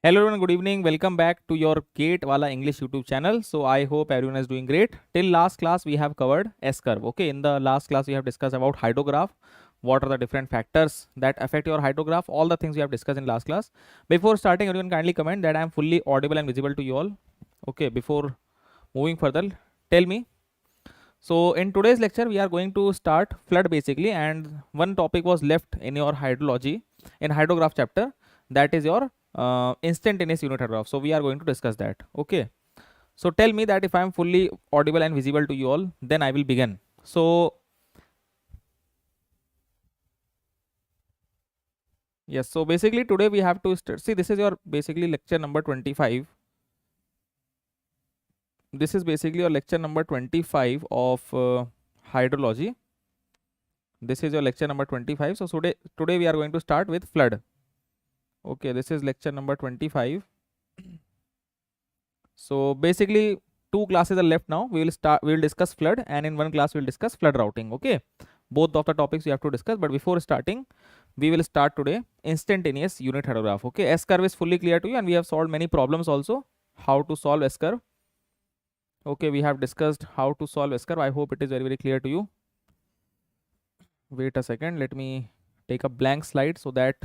Hello everyone, good evening. Welcome back to your Wallah English YouTube channel. So I hope everyone is doing great. Till last class we have covered S curve. Okay, in the last class we have discussed about hydrograph. What are the different factors that affect your hydrograph? All the things we have discussed in last class. Before starting, everyone kindly comment that I am fully audible and visible to you all. Okay, before moving further, tell me. So in today's lecture we are going to start flood basically, and one topic was left in your hydrology in hydrograph chapter, that is your instantaneous unit hydrograph. So we are going to discuss that. Okay, so tell me that if I am fully audible and visible to you all, then I will begin. So yes, so basically today we have to see, this is your basically lecture number 25. This is basically your lecture number 25 of hydrology. This is your lecture number 25. So today we are going to start with flood. Okay, this is lecture number 25. So basically two classes are left now. We will discuss flood, and in one class we will discuss flood routing. Okay, both of the topics we have to discuss, but before starting we will start today instantaneous unit hydrograph. Okay, S curve is fully clear to you, and we have solved many problems also how to solve S curve. Okay, we have discussed how to solve S curve. I hope it is very clear to you. Wait a second, let me take a blank slide so that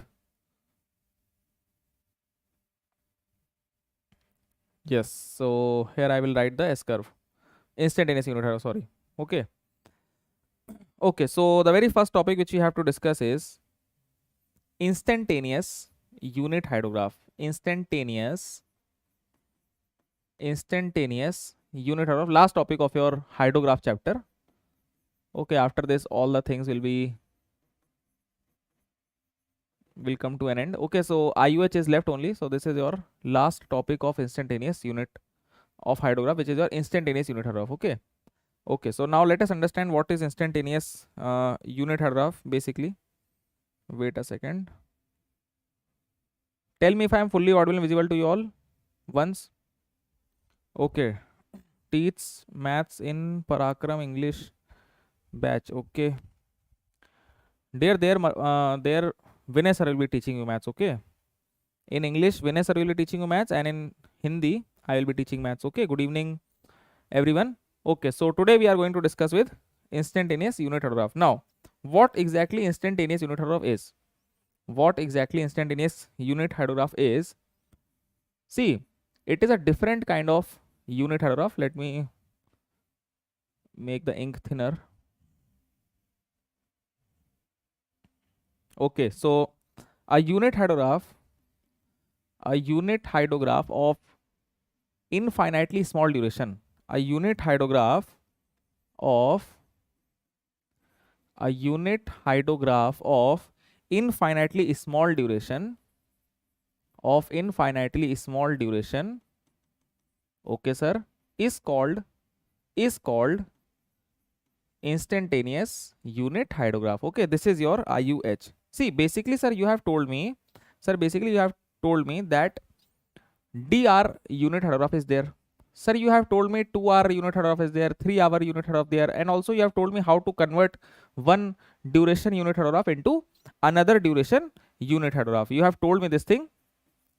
yes, so here I will write the S curve, instantaneous unit hydrograph, sorry. Okay, so the very first topic which we have to discuss is instantaneous unit hydrograph. Instantaneous unit hydrograph, last topic of your hydrograph chapter. Okay, after this all the things will come to an end. Okay, so IUH is left only. So this is your last topic of instantaneous unit of hydrograph, which is your instantaneous unit hydrograph. Okay, so now let us understand what is instantaneous unit hydrograph basically. Wait a second. Tell me if I am fully audible and visible to you all once. Okay, teach maths in Parakram English batch. Okay, there Vinay sir will be teaching you maths. Okay, in English Vinay sir will be teaching you maths, and in Hindi I will be teaching maths. Okay, good evening everyone. Okay, so today we are going to discuss with instantaneous unit hydrograph. Now, what exactly instantaneous unit hydrograph is? What exactly instantaneous unit hydrograph is? See, it is a different kind of unit hydrograph. Let me make the ink thinner. Okay, so a unit hydrograph of infinitely small duration. A unit hydrograph of infinitely small duration okay sir, is called instantaneous unit hydrograph. Okay, this is your IUH. See, basically sir, you have told me that DR unit hydrograph is there. Sir, you have told me 2-hour unit hydrograph is there, 3-hour unit hydrograph there, and also you have told me how to convert one duration unit hydrograph into another duration unit hydrograph. You have told me this thing.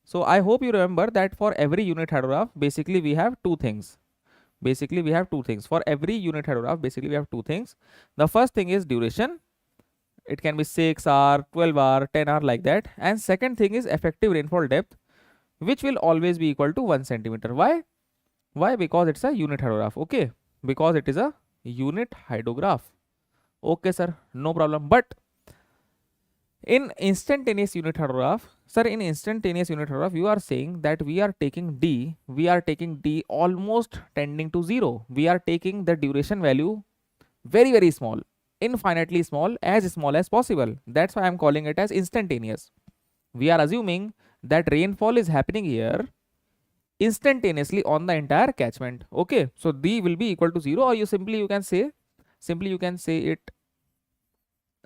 So I hope you remember that for every unit hydrograph, basically we have two things. For every unit hydrograph, basically we have two things. The first thing is duration. It can be 6 hour, 12 hour, 10 hour, like that. And second thing is effective rainfall depth, which will always be equal to 1 centimeter. Why? Because it's a unit hydrograph. Okay, because it is a unit hydrograph. Okay sir, no problem. But in instantaneous unit hydrograph, sir, you are saying that we are taking D almost tending to 0. We are taking the duration value very small, infinitely small as possible. That's why I'm calling it as instantaneous. We are assuming that rainfall is happening here instantaneously on the entire catchment. Okay, so D will be equal to 0, or you can say it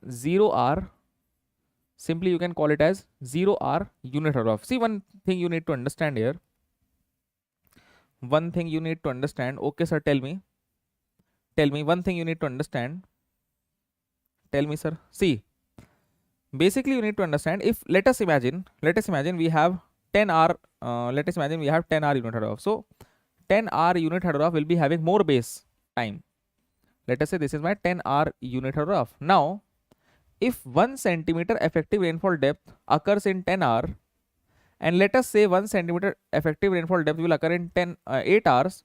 0R. Simply you can call it as 0R unit hydrograph. See, one thing you need to understand here. Okay sir, tell me one thing you need to understand. Tell me sir. See, basically you need to understand, if let us imagine we have 10 hour let us imagine we have 10-hour unit hydrograph. So 10-hour unit hydrograph will be having more base time. Let us say this is my 10-hour unit hydrograph. Now, if 1 centimeter effective rainfall depth occurs in 10 hours, and let us say 1 centimeter effective rainfall depth will occur in 8 hours,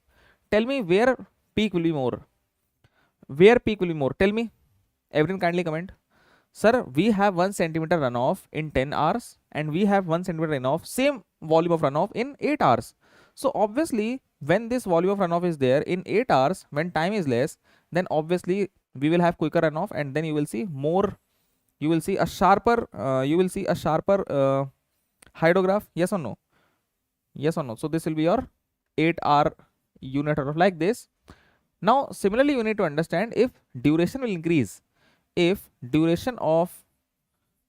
tell me where peak will be more. Where peak will be more? Tell me. Everyone kindly comment. Sir, we have 1 centimeter runoff in 10 hours and we have 1 centimeter runoff, same volume of runoff in 8 hours. So obviously, when this volume of runoff is there in 8 hours, when time is less, then obviously we will have quicker runoff, and then you will see more, you will see a sharper, hydrograph. Yes or no? Yes or no? So this will be your 8-hour unit runoff like this. Now, similarly, you need to understand if duration will increase. If duration of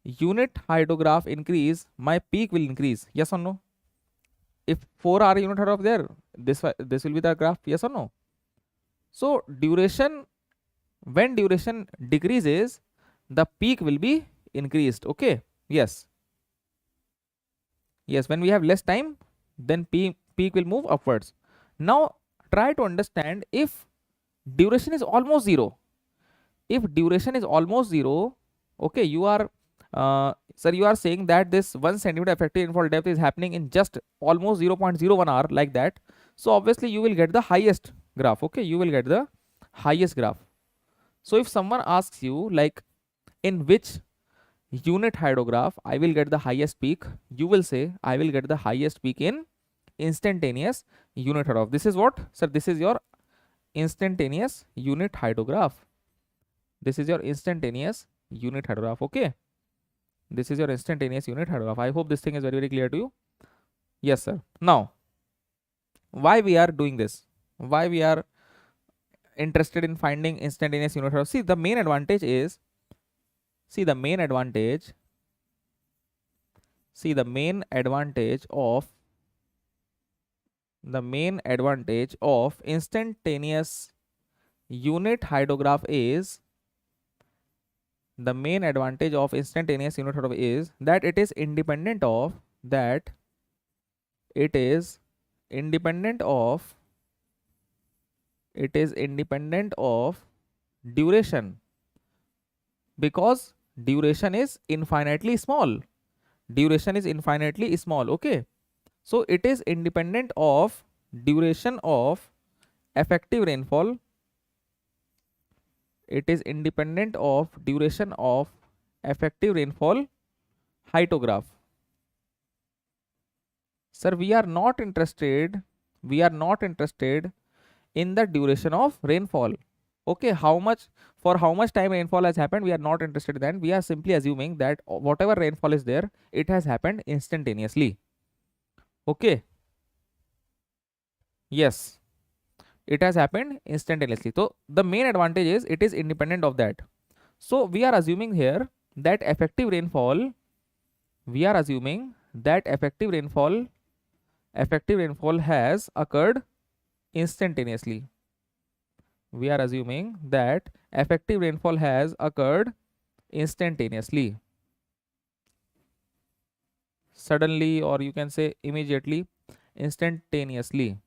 unit hydrograph increase, my peak will increase. Yes or no? If 4-hour unit hydrograph there, this will be the graph. Yes or no? So duration, when duration decreases, the peak will be increased. Okay. Yes. Yes. When we have less time, then peak will move upwards. Now try to understand if duration is almost zero. If duration is almost zero, okay, you are sir, you are saying that this 1 centimeter effective rainfall depth is happening in just almost 0.01 hour, like that. So obviously you will get the highest graph. Okay, you will get the highest graph. So if someone asks you like in which unit hydrograph I will get the highest peak, you will say I will get the highest peak in instantaneous unit hydrograph. This is what, sir? This is your instantaneous unit hydrograph. This is your instantaneous unit hydrograph. Okay, this is your instantaneous unit hydrograph. I hope this thing is very, very clear to you. Yes, sir. Now, why we are doing this? Why we are interested in finding instantaneous unit hydrograph? See, the main advantage is, the main advantage of instantaneous unit hydrograph is, that it is independent of, duration, because duration is infinitely small. Okay, so it is independent of duration of effective rainfall. It is independent of duration of effective rainfall hydrograph. Sir, we are not interested in the duration of rainfall. Okay, for how much time rainfall has happened, we are not interested in that. We are simply assuming that whatever rainfall is there, it has happened instantaneously. Okay. Yes, it has happened instantaneously. So the main advantage is it is independent of that. So we are assuming here that effective rainfall has occurred instantaneously. We are assuming that effective rainfall has occurred instantaneously, suddenly, or you can say immediately, instantaneously.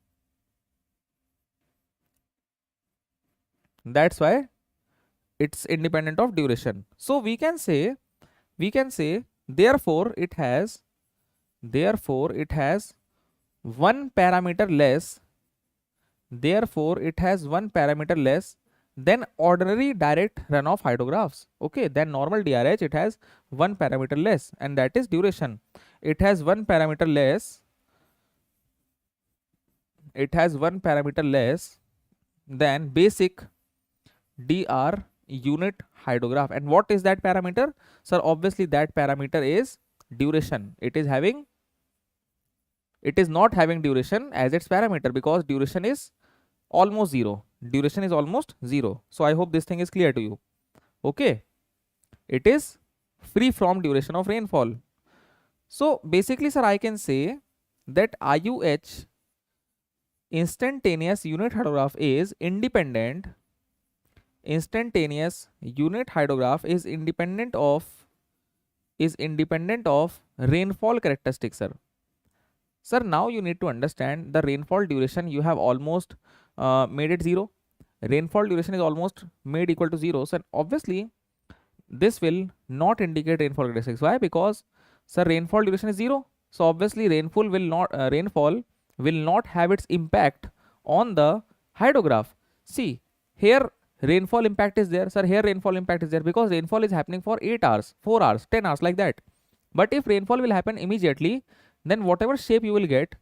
That's why it's independent of duration. So we can say therefore it has one parameter less than ordinary direct runoff hydrographs. Okay, than normal DRH, it has one parameter less, and that is duration. It has one parameter less than basic DR unit hydrograph. And what is that parameter? Sir, obviously that parameter is duration. It is not having duration as its parameter, because duration is almost zero. So I hope this thing is clear to you. Okay, it is free from duration of rainfall. So basically, sir, I can say that IUH, instantaneous unit hydrograph, is independent. Instantaneous unit hydrograph is independent of rainfall characteristics, sir. Sir, now you need to understand the rainfall duration. You have almost made it 0. Rainfall duration is almost made equal to 0. So obviously this will not indicate rainfall characteristics. Why? Because sir, rainfall duration is 0. So obviously rainfall will not have its impact on the hydrograph. See, here rainfall impact is there. Sir, here rainfall impact is there because rainfall is happening for 8 hours, 4 hours, 10 hours, like that. But if rainfall will happen immediately, then whatever shape you will get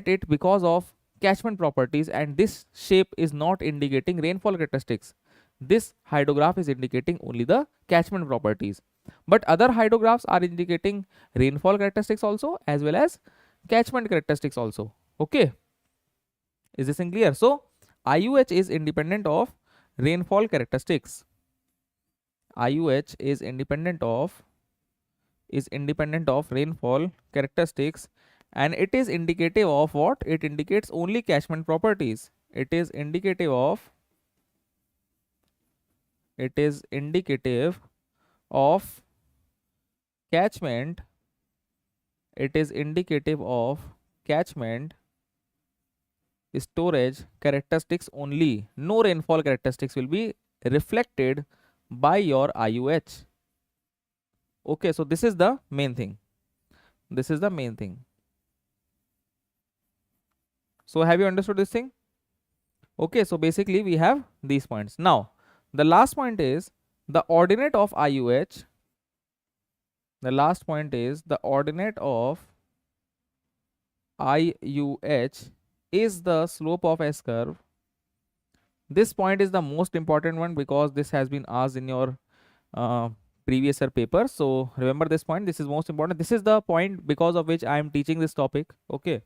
it because of catchment properties, and this shape is not indicating rainfall characteristics. This hydrograph is indicating only the catchment properties. But other hydrographs are indicating rainfall characteristics also as well as catchment characteristics also. Okay. Is this in clear? So IUH is independent of rainfall characteristics. IUH is independent of rainfall characteristics, and it is indicative of what? It indicates only catchment properties. It is indicative of catchment. It is indicative of catchment storage characteristics only. No rainfall characteristics will be reflected by your IUH. Okay, so this is the main thing. So have you understood this thing? Okay, so basically we have these points. Now the last point is the ordinate of IUH. The last point is the ordinate of IUH is the slope of S curve. This point is the most important one because this has been asked in your previous year paper. So remember this point. This is most important. This is the point because of which I am teaching this topic. Okay.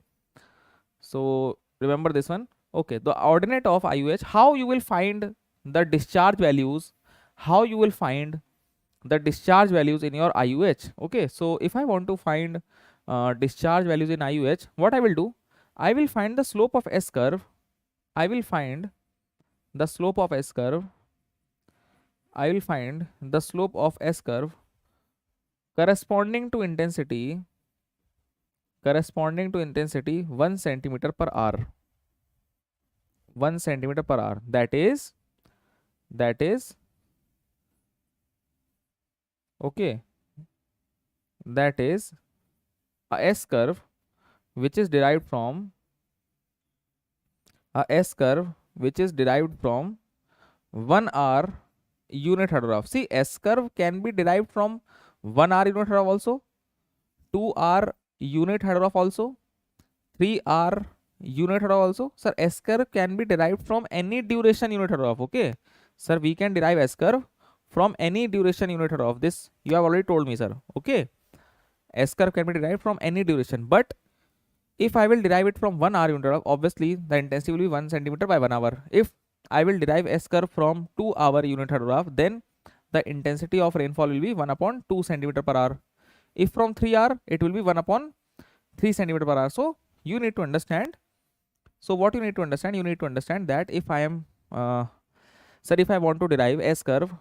So remember this one. Okay. The ordinate of IUH. How you will find the discharge values? How you will find the discharge values in your IUH? Okay. So if I want to find discharge values in IUH, what I will do? I will find the slope of S curve. I will find the slope of S curve. I will find the slope of S curve corresponding to intensity 1 centimeter per hour. 1 centimeter per hour. That is okay. That is a S curve which is derived from 1 hour unit hydrograph. See, S curve can be derived from 1 hour unit hydrograph also, 2 hour unit hydrograph also, 3 hour unit hydrograph also. Sir, S curve can be derived from any duration unit hydrograph. Okay, sir, we can derive S curve from any duration unit hydrograph. This you have already told me, sir. Okay, S curve can be derived from any duration, but if I will derive it from 1 hour unit hydrograph, obviously the intensity will be 1 centimeter by 1 hour. If I will derive S curve from 2 hour unit hydrograph, then the intensity of rainfall will be 1 upon 2 centimeter per hour. If from 3 hour, it will be 1 upon 3 centimeter per hour. So you need to understand. So what you need to understand? You need to understand that if I am, if I want to derive S curve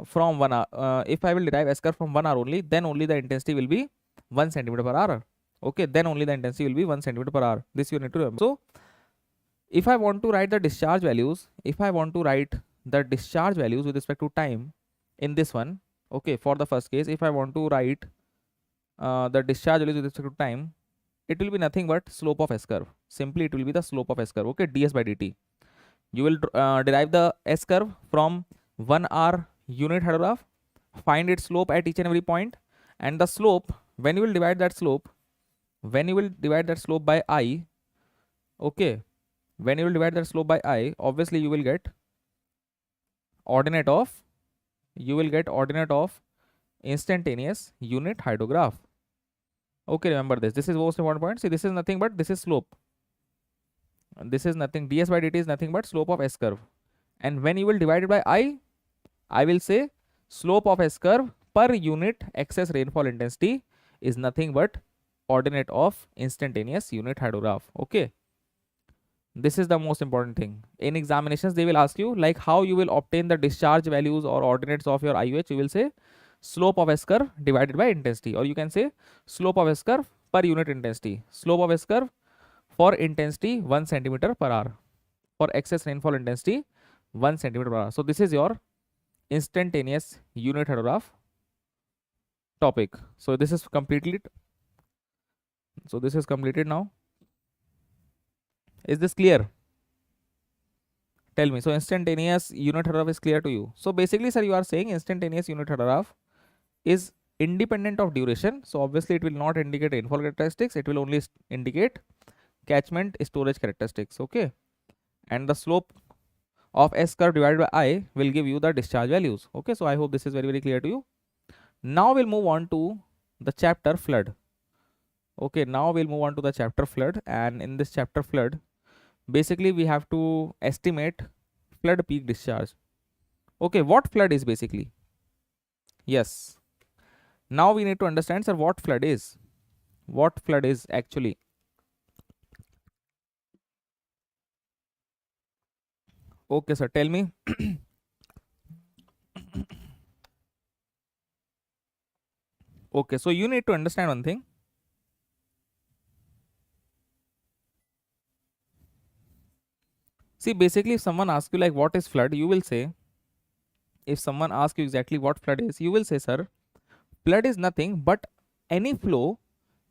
from 1 hour, if I will derive S curve from 1 hour only, then only the intensity will be 1 centimeter per hour. Okay, then only the intensity will be 1 centimeter per hour. This you need to remember. So if I want to write the discharge values, with respect to time in this one, okay, for the first case, if I want to write the discharge values with respect to time, it will be nothing but slope of S curve. Simply it will be the slope of S curve. Okay, ds by dt. You will derive the S curve from 1 hour unit hydrograph, find its slope at each and every point, and the slope, when you will divide that slope by I, okay, when you will divide that slope by I, obviously you will get ordinate of instantaneous unit hydrograph. Okay, remember this. This is most important point. See, this is nothing but this is slope. This is nothing. ds by dt is nothing but slope of S curve. And when you will divide it by I will say slope of S curve per unit excess rainfall intensity is nothing but ordinate of instantaneous unit hydrograph. Okay. This is the most important thing. In examinations, they will ask you like how you will obtain the discharge values or ordinates of your IUH. You will say slope of S curve divided by intensity, or you can say slope of S curve per unit intensity. Slope of S curve for intensity 1 centimeter per hour. For excess rainfall intensity 1 centimeter per hour. So this is your instantaneous unit hydrograph topic. So this is completed. So this is completed now. Is this clear? Tell me. So instantaneous unit hydrograph is clear to you. So basically, sir, you are saying instantaneous unit hydrograph is independent of duration. So obviously it will not indicate rainfall characteristics. It will only indicate catchment storage characteristics. Okay. And the slope of S curve divided by I will give you the discharge values. Okay. So I hope this is very, very clear to you. Now we'll move on to the chapter flood. Okay. Now we'll move on to the chapter flood. And in this chapter flood, basically we have to estimate flood peak discharge. Okay. What flood is basically? Yes. Now we need to understand, sir, what flood is. What flood is actually. Okay, sir, tell me. Okay, so you need to understand one thing. See, basically, if someone asks you like what is flood, you will say, if someone asks you exactly what flood is, you will say, sir, flood is nothing but any flow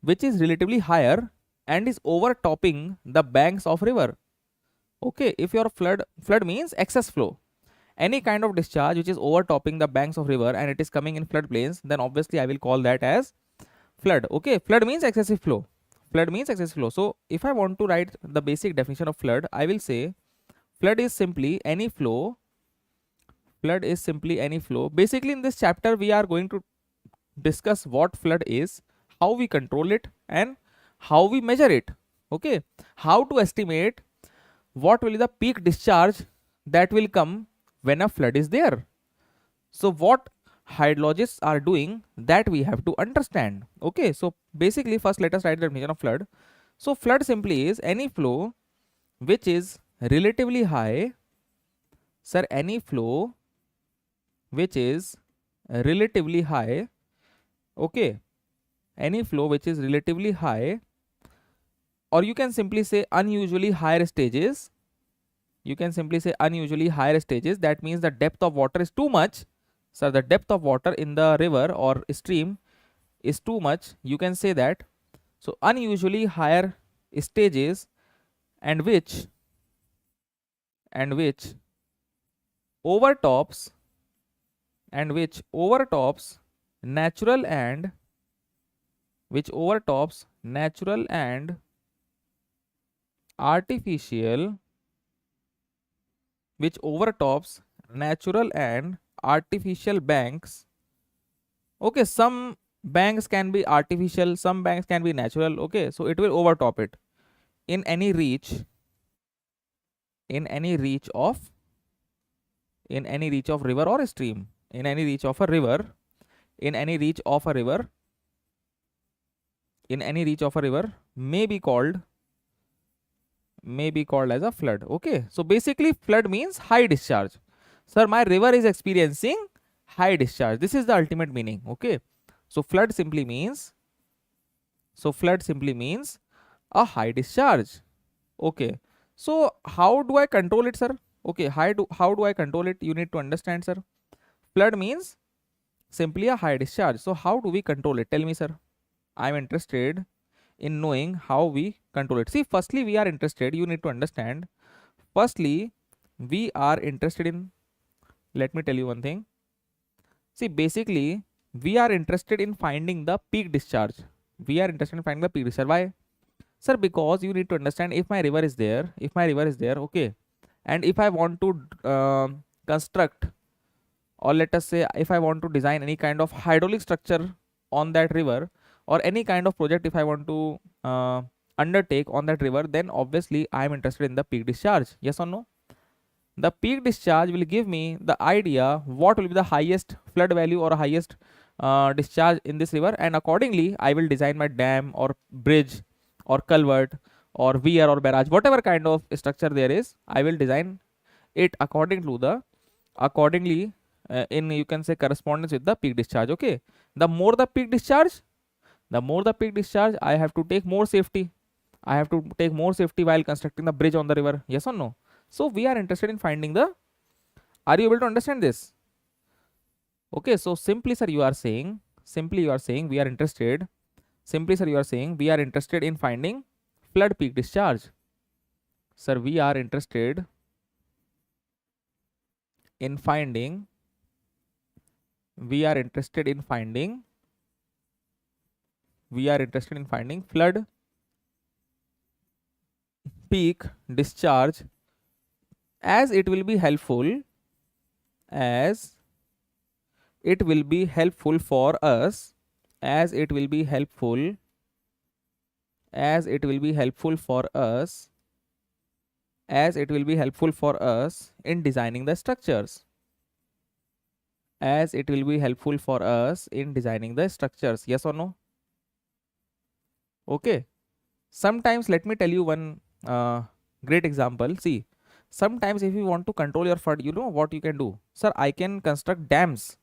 which is relatively higher and is overtopping the banks of river. Okay, if your flood means excess flow, any kind of discharge which is overtopping the banks of river and it is coming in floodplains, then obviously I will call that as flood. Okay, flood means excessive flow. Flood means excessive flow. So if I want to write the basic definition of flood, I will say flood is simply any flow. Flood is simply any flow. Basically, in this chapter, we are going to discuss what flood is, how we control it, and how we measure it. Okay, how to estimate what will be the peak discharge that will come when a flood is there. So what hydrologists are doing, that we have to understand. Okay, so basically first let us write the definition of flood. So flood simply is any flow which is relatively high. Sir, any flow which is relatively high. Okay, any flow which is relatively high, or you can simply say unusually higher stages. You can simply say unusually higher stages. That means the depth of water is too much. So the depth of water in the river or stream is too much. You can say that. So unusually higher stages and which overtops natural and artificial banks. Okay, some banks can be artificial, some banks can be natural. Okay, so it will overtop it in any reach of river or stream, in any reach of a river may be called as a flood. Okay, so basically flood means high discharge. Sir, my river is experiencing high discharge. This is the ultimate meaning. Okay, so flood simply means a high discharge. Okay, so how do I control it, sir? Okay, how do I control it? You need to understand, sir. Flood means simply a high discharge. So how do we control it? Tell me, sir. I'm interested in knowing how we control it. See, firstly, we are interested, you need to understand. Firstly, we are interested in, let me tell you one thing. See, basically, we are interested in finding the peak discharge. Why? Sir, because you need to understand, if my river is there, okay, and if I want to construct, or let us say, if I want to design any kind of hydraulic structure on that river, or any kind of project if I want to undertake on that river, then obviously I am interested in the peak discharge. Yes or no? The peak discharge will give me the idea what will be the highest flood value or highest discharge in this river, and accordingly I will design my dam or bridge or culvert or weir or barrage, whatever kind of structure there is. I will design it in, you can say, correspondence with the peak discharge. Okay, the more the peak discharge, The more the peak discharge, I have to take more safety. I have to take more safety while constructing the bridge on the river. Yes or no? So we are interested in finding the, are you able to understand this? Okay, so simply sir, you are saying, we are interested, simply sir, you are saying we are interested in finding flood peak discharge. Sir, we are interested in finding, flood peak discharge, as it will be helpful, as it will be helpful for us, as it will be helpful, as it will be helpful for us, as it will be helpful for us in designing the structures, as it will be helpful for us in designing the structures. Yes or no? Okay. Sometimes, let me tell you one great example. See, sometimes if you want to control your flood, you know what you can do? Sir, I can construct dams.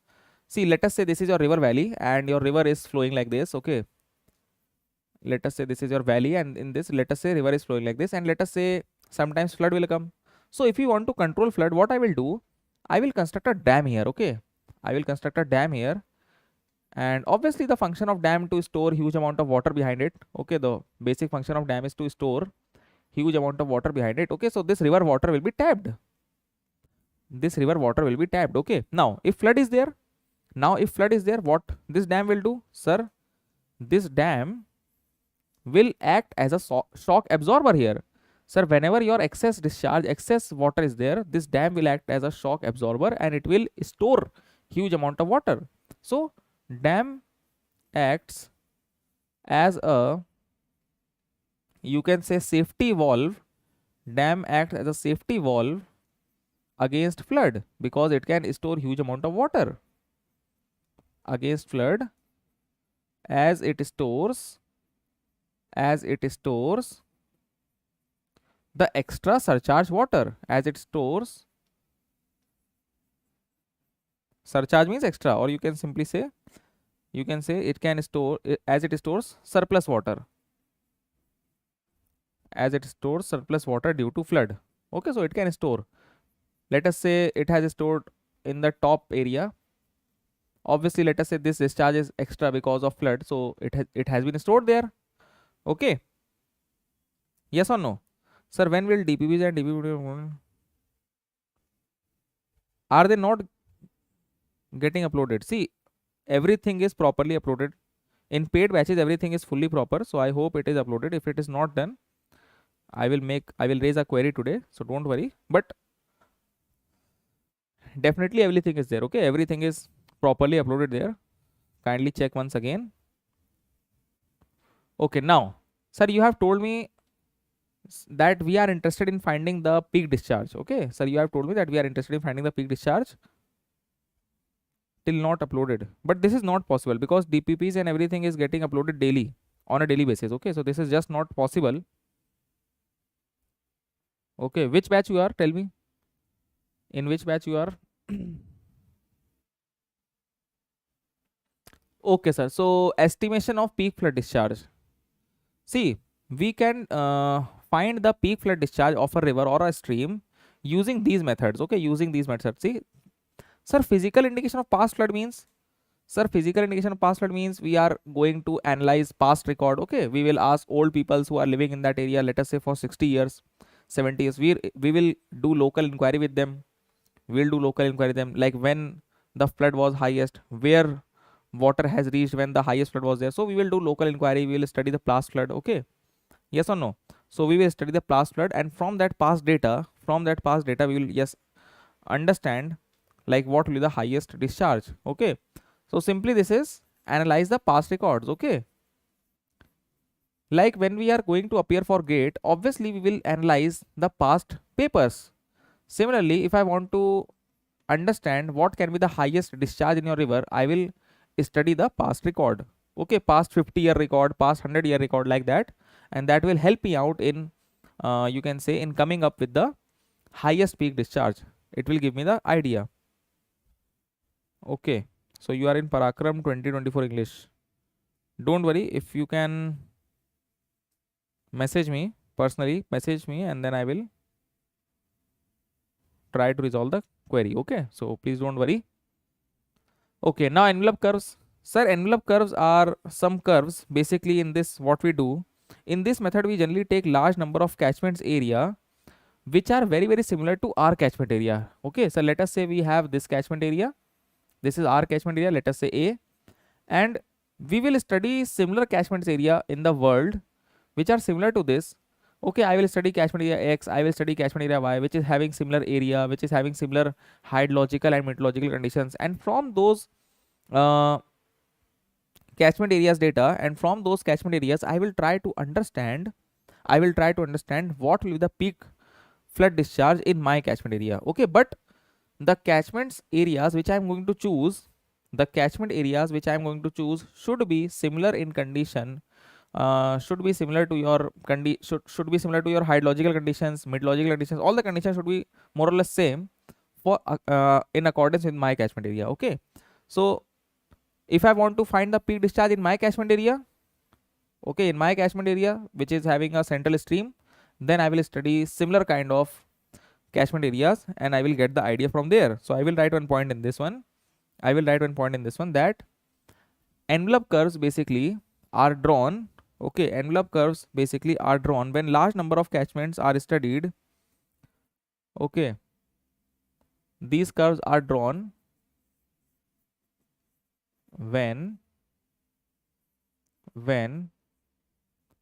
See, let us say this is your river valley and your river is flowing like this. Okay. Let us say this is your valley, and in this, let us say river is flowing like this, and let us say sometimes flood will come. So if you want to control flood, what I will do? I will construct a dam here. Okay. I will construct a dam here. And obviously the function of dam to store huge amount of water behind it. Okay, the basic function of dam is to store huge amount of water behind it. Okay, so this river water will be tapped. This river water will be tapped. Okay, now if flood is there, what this dam will do? Sir, this dam will act as a shock absorber here. Sir, whenever your excess discharge, excess water is there, this dam will act as a shock absorber and it will store huge amount of water. So dam acts as a, you can say, safety valve. Dam acts as a safety valve against flood because it can store huge amount of water against flood, as it stores the extra surcharge water, as it stores, surcharge means extra, or you can simply say, it can store, as it stores surplus water, as it stores surplus water due to flood. Okay, so it can store, let us say it has stored in the top area. Obviously, let us say this discharge is extra because of flood, so it has been stored there. Okay, yes or no? Sir, when will DPPs and DPP, are they not getting uploaded? See, everything is properly uploaded in paid batches, everything is fully proper, so I hope it is uploaded. If it is not done, I will raise a query today, so don't worry, but definitely everything is there. Okay, everything is properly uploaded there. Kindly check once again. Okay, now sir, you have told me that we are interested in finding the peak discharge. Okay, sir, you have told me that we are interested in finding the peak discharge till not uploaded, but this is not possible because DPPs and everything is getting uploaded daily, on a daily basis. Okay, so this is just not possible. Okay, which batch you are? Tell me. In which batch you are? Okay, sir. So estimation of peak flood discharge. See, we can find the peak flood discharge of a river or a stream using these methods. Okay, using these methods. See, sir, physical indication of past flood means, we are going to analyze past record. Okay, we will ask old people who are living in that area, let us say for 60 years, 70 years. We will do local inquiry with them. We'll do local inquiry with them, like when the flood was highest, where water has reached when the highest flood was there. So we will do local inquiry. We will study the past flood. Okay, yes or no? So we will study the past flood, and from that past data, we will, yes, understand like what will be the highest discharge. Okay, so simply this is analyze the past records. Okay, like when we are going to appear for gate, obviously we will analyze the past papers. Similarly, if I want to understand what can be the highest discharge in your river, I will study the past record. Okay, past 50-year record, past 100-year record, like that, and that will help me out in you can say in coming up with the highest peak discharge. It will give me the idea. Okay, so you are in Parakram 2024 English. Don't worry, if you can message me personally, message me, and then I will try to resolve the query. Okay, so please don't worry. Okay, now envelope curves. Sir, envelope curves are some curves. Basically, in this, what we do, in this method, we generally take large number of catchments area which are very similar to our catchment area. Okay, so let us say we have this catchment area. This is our catchment area, let us say A, and we will study similar catchments area in the world which are similar to this. Okay, I will study catchment area X, I will study catchment area Y, which is having similar area, which is having similar hydrological and meteorological conditions, and from those uh, catchment areas data, and from those catchment areas I will try to understand what will be the peak flood discharge in my catchment area. Okay, but the catchments areas which I am going to choose, should be similar in condition, should be similar to your should be similar to your hydrological conditions, meteorological conditions. All the conditions should be more or less same for in accordance with my catchment area. Okay, so if I want to find the peak discharge in my catchment area, okay, in my catchment area which is having a central stream, then I will study similar kind of catchment areas and I will get the idea from there. So I will write one point in this one. That envelope curves basically are drawn. Okay, envelope curves basically are drawn when large number of catchments are studied. Okay, these curves are drawn when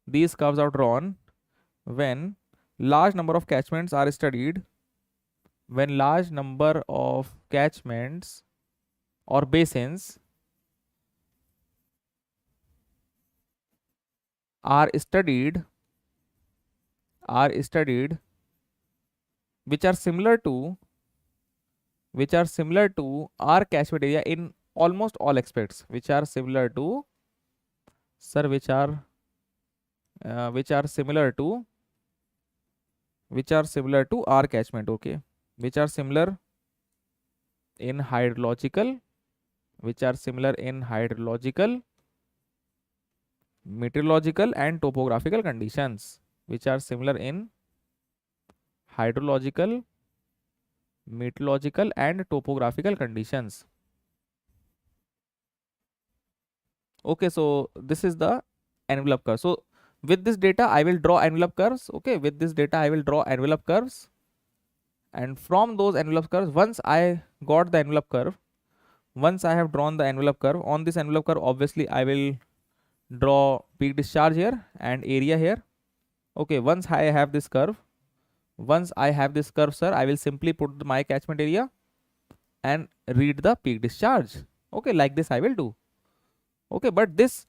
these curves are drawn when large number of catchments are studied, when large number of catchments or basins are studied which are similar to our catchment area in almost all aspects, which are similar to our catchment. Okay, which are similar in hydrological, meteorological and topographical conditions, which are similar in hydrological, meteorological and topographical conditions. Okay, so this is the envelope curve. So with this data I will draw envelope curves. Okay, with this data I will draw envelope curves, and from those envelope curves, once I got the envelope curve, once I have drawn the envelope curve, on this envelope curve obviously I will draw peak discharge here and area here. Okay, once I have this curve, sir, I will simply put my catchment area and read the peak discharge. Okay, like this I will do. Okay, but this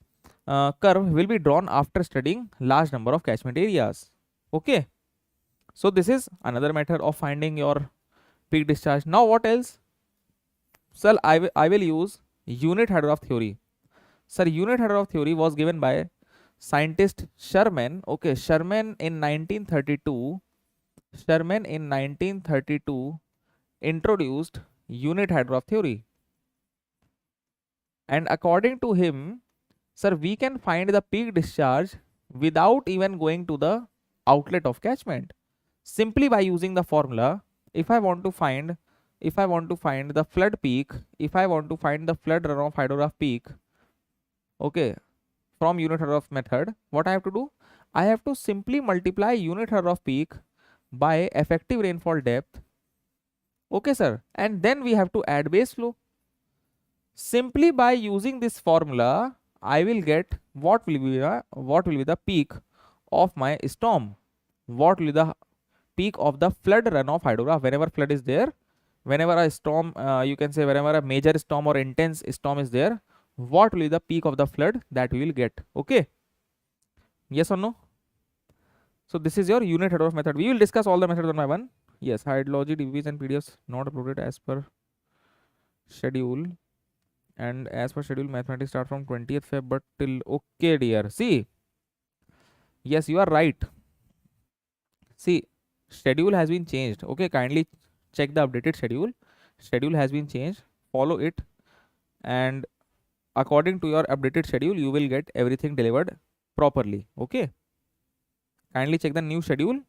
curve will be drawn after studying large number of catchment areas. Okay, so this is another method of finding your peak discharge. Now what else? Sir, I will use unit hydrograph theory. Sir, unit hydrograph theory was given by scientist Sherman. Okay, Sherman in 1932 introduced unit hydrograph theory, and according to him, sir, we can find the peak discharge without even going to the outlet of catchment, simply by using the formula. If I want to find the flood peak, if I want to find the flood runoff hydrograph peak, okay, from unit hydrograph method, what I have to do? I have to simply multiply unit hydrograph peak by effective rainfall depth. Okay, sir, and then we have to add base flow. Simply by using this formula, I will get what will be the peak of my storm, what will be the peak of the flood runoff hydrograph. Whenever flood is there, whenever a storm, you can say whenever a major storm or intense storm is there, what will be the peak of the flood that we will get. Okay, yes or no? So this is your unit hydrograph method. We will discuss all the methods one by one. Yes, hydrology DVs and PDFs not uploaded as per schedule, and as per schedule mathematics start from 20th Feb but till. Okay dear, see, yes, you are right. See, schedule has been changed. Okay, kindly check the updated schedule. Schedule has been changed, follow it, and according to your updated schedule, you will get everything delivered properly. Okay, kindly check the new schedule.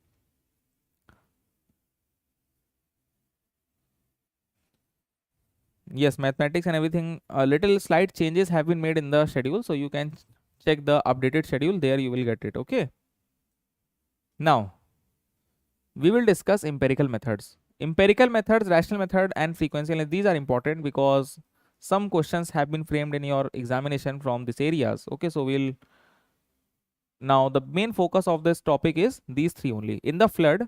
Yes, mathematics and everything, little slight changes have been made in the schedule, so you can check the updated schedule, there you will get it. Okay, now we will discuss empirical methods. Empirical methods, rational method and frequency analysis, these are important because some questions have been framed in your examination from these areas. Okay, so we'll now the main focus of this topic is these three only. In the flood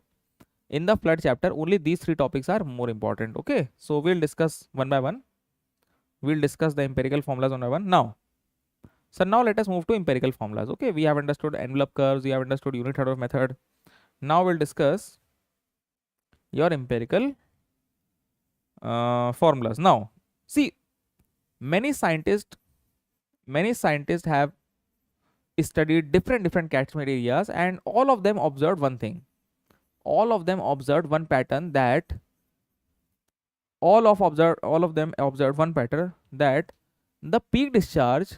chapter, only these three topics are more important. Okay, so we'll discuss one by one. We'll discuss the empirical formulas one by one. Now let us move to empirical formulas. Okay, we have understood envelope curves, we have understood unit Hydrograph method. Now we'll discuss your empirical formulas. Now see, many scientists have studied different catchment areas, and all of them observed one thing. All of them observed one pattern, that all of them observed one pattern, that the peak discharge,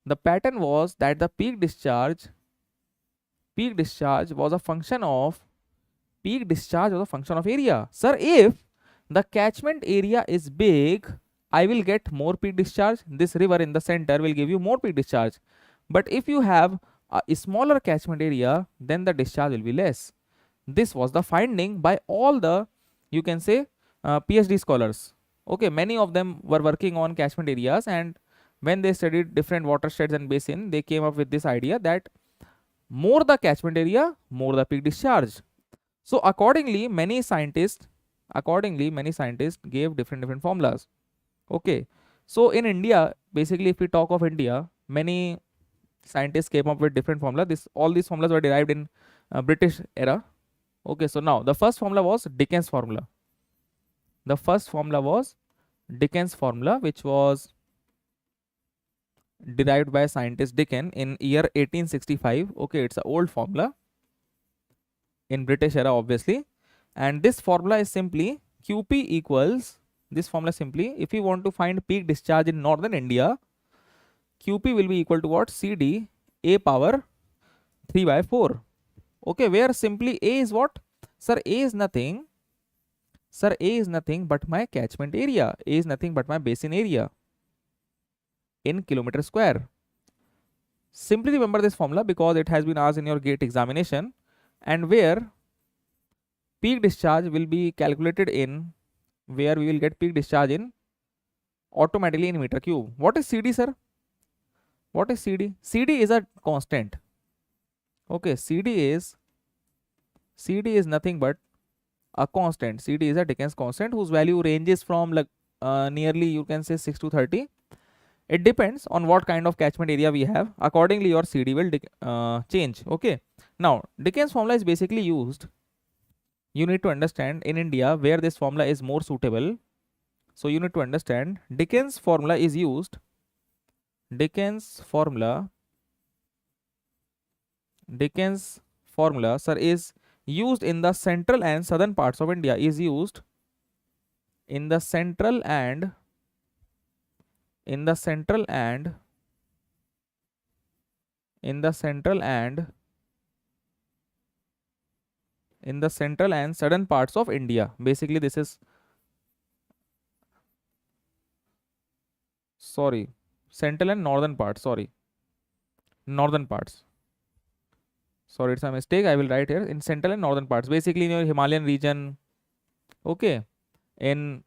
the pattern was that the peak discharge was a function of area. Sir, if the catchment area is big, I will get more peak discharge. This river in the center will give you more peak discharge. But if you have a smaller catchment area, then the discharge will be less. This was the finding by all the, you can say, PhD scholars. Okay, many of them were working on catchment areas, and when they studied different watersheds and basin, they came up with this idea that more the catchment area, more the peak discharge. So accordingly, many scientists gave different formulas. Okay, so in India, basically, if we talk of India, many scientists came up with different formula. All these formulas were derived in British era. Okay, so now the first formula was Dickens formula. The first formula was Dickens formula, which was derived by scientist Dickens in year 1865. Okay, it's an old formula in British era, obviously. And this formula is simply QP equals, this formula simply, if you want to find peak discharge in northern India, QP will be equal to what? CD A power 3 by 4. Okay, where simply A is what? Sir, A is nothing but my catchment area. A is nothing but my basin area in kilometer square. Simply remember this formula because it has been asked in your GATE examination, and where peak discharge will be calculated in, where we will get peak discharge in automatically in meter cube. What is CD, sir? What is CD? CD is a constant. Okay, CD is nothing but a constant. CD is a Dickens constant whose value ranges from like nearly, you can say, 6 to 30. It depends on what kind of catchment area we have. Accordingly, your CD will change. Okay, now Dickens formula is basically used, you need to understand, in India where this formula is more suitable. So you need to understand Dickens formula is used. Dickens formula, sir, is used in the central and southern parts of India. Is used in the central and southern parts of India. Basically, this is, sorry, central and northern parts. Northern parts. Sorry, it's a mistake. I will write here in central and northern parts. Basically, in your Himalayan region, okay, in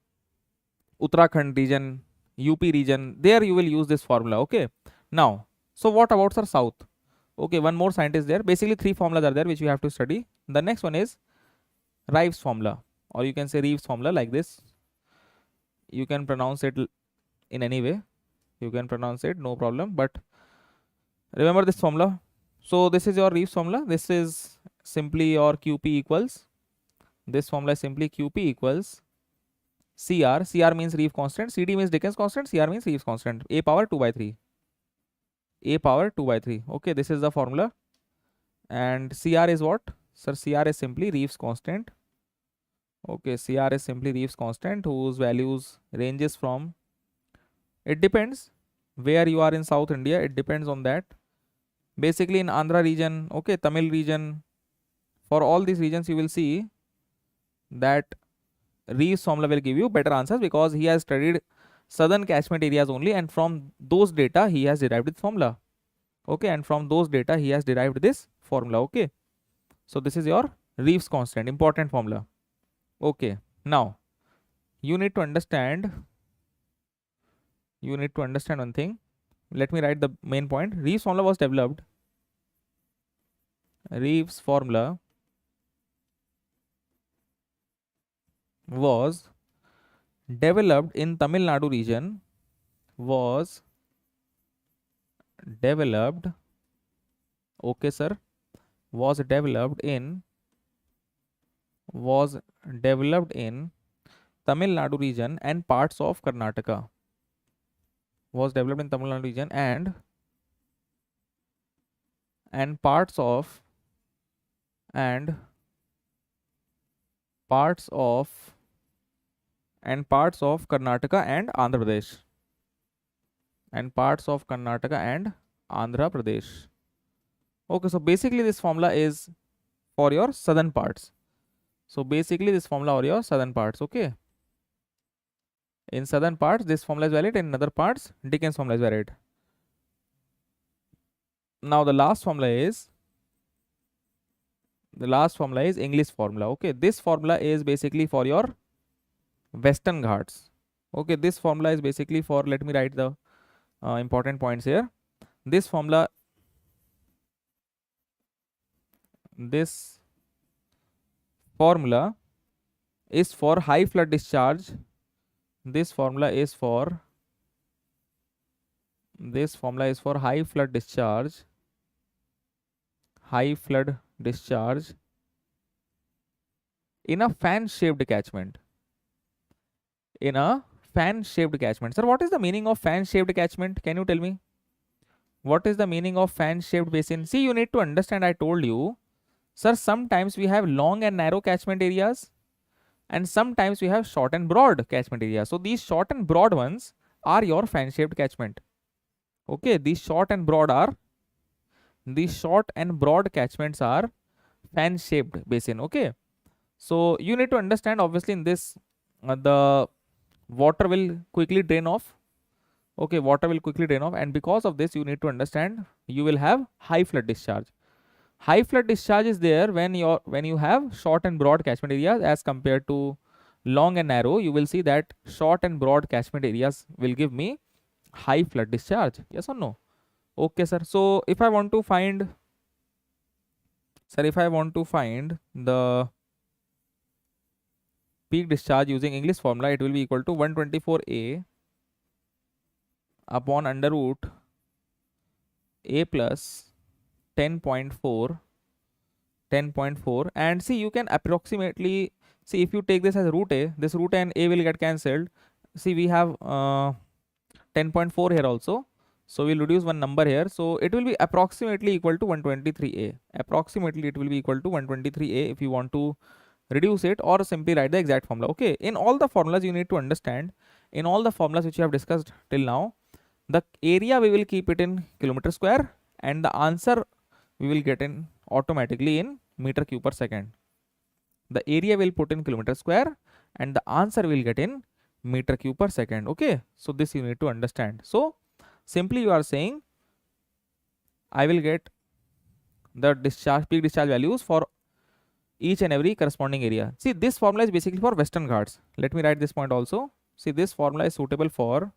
Uttarakhand region, UP region, there you will use this formula. Okay, now, so what about sir south? Okay, one more scientist there. Basically, three formulas are there which you have to study. The next one is Rives formula, or you can say Reeves formula, like this. You can pronounce it in any way. You can pronounce it, no problem. But remember this formula. So this is your Reeves formula. This is simply your QP equals. This formula is simply QP equals CR. CR means Reeves constant. CD means Dickens constant. CR means Reeves constant. A power 2 by 3. A power 2 by 3. Okay, this is the formula. And CR is what? Sir, CR is simply Reeves constant. Okay, CR is simply Reeves constant whose values ranges from, It depends where you are in South India. It depends on that. Basically in Andhra region, okay, Tamil region, for all these regions you will see that Reeves formula will give you better answers because he has studied southern catchment areas only, and from those data he has derived this formula. Okay, and from those data he has derived this formula. Okay, so this is your Reeves constant, important formula. Okay, now you need to understand one thing. Let me write the main point. Reeves formula was developed. Reeves formula was developed in Tamil Nadu region. Was developed. Okay, sir. Was developed in Tamil Nadu region and parts of Karnataka. Was developed in Tamil Nadu region and parts of Karnataka and Andhra Pradesh. Okay, so basically this formula is for your southern parts. Okay. In southern parts, this formula is valid. In other parts, Dickens formula is valid. Now the last formula is English formula. Okay, this formula is basically for your Western Ghats. Okay, this formula is basically for, let me write the important points here. This formula is for high flood discharge. This formula is for high flood discharge in a fan shaped catchment. Sir, what is the meaning of fan shaped catchment? Can you tell me? What is the meaning of fan shaped basin? See, you need to understand, I told you, sir, sometimes we have long and narrow catchment areas and sometimes we have short and broad catchment areas. So these short and broad ones are your fan shaped catchment. Okay, these short and broad catchments are fan shaped basin. Okay, so you need to understand, obviously in this the water will quickly drain off. Okay, and because of this you need to understand you will have high flood discharge. High flood discharge is there when you have short and broad catchment areas as compared to long and narrow. You will see that short and broad catchment areas will give me high flood discharge. Yes or no? Okay, sir. So if I want to find the peak discharge using English formula, it will be equal to 124a upon under root a plus 10.4, and see, you can approximately see, if you take this as root a, this root and a will get cancelled. See, we have 10.4 here also, so we'll reduce one number here, so it will be approximately equal to 123a. If you want to reduce it, or simply write the exact formula. Okay, in all the formulas you need to understand, in all the formulas which you have discussed till now, the area we will keep it in kilometer square and the answer we will get in automatically in meter cube per second. The area will put in kilometer square and the answer will get in meter cube per second. Okay, so this you need to understand. So simply you are saying I will get the peak discharge values for each and every corresponding area. See, this formula is basically for Western Ghats. Let me write this point also. See, this formula is suitable for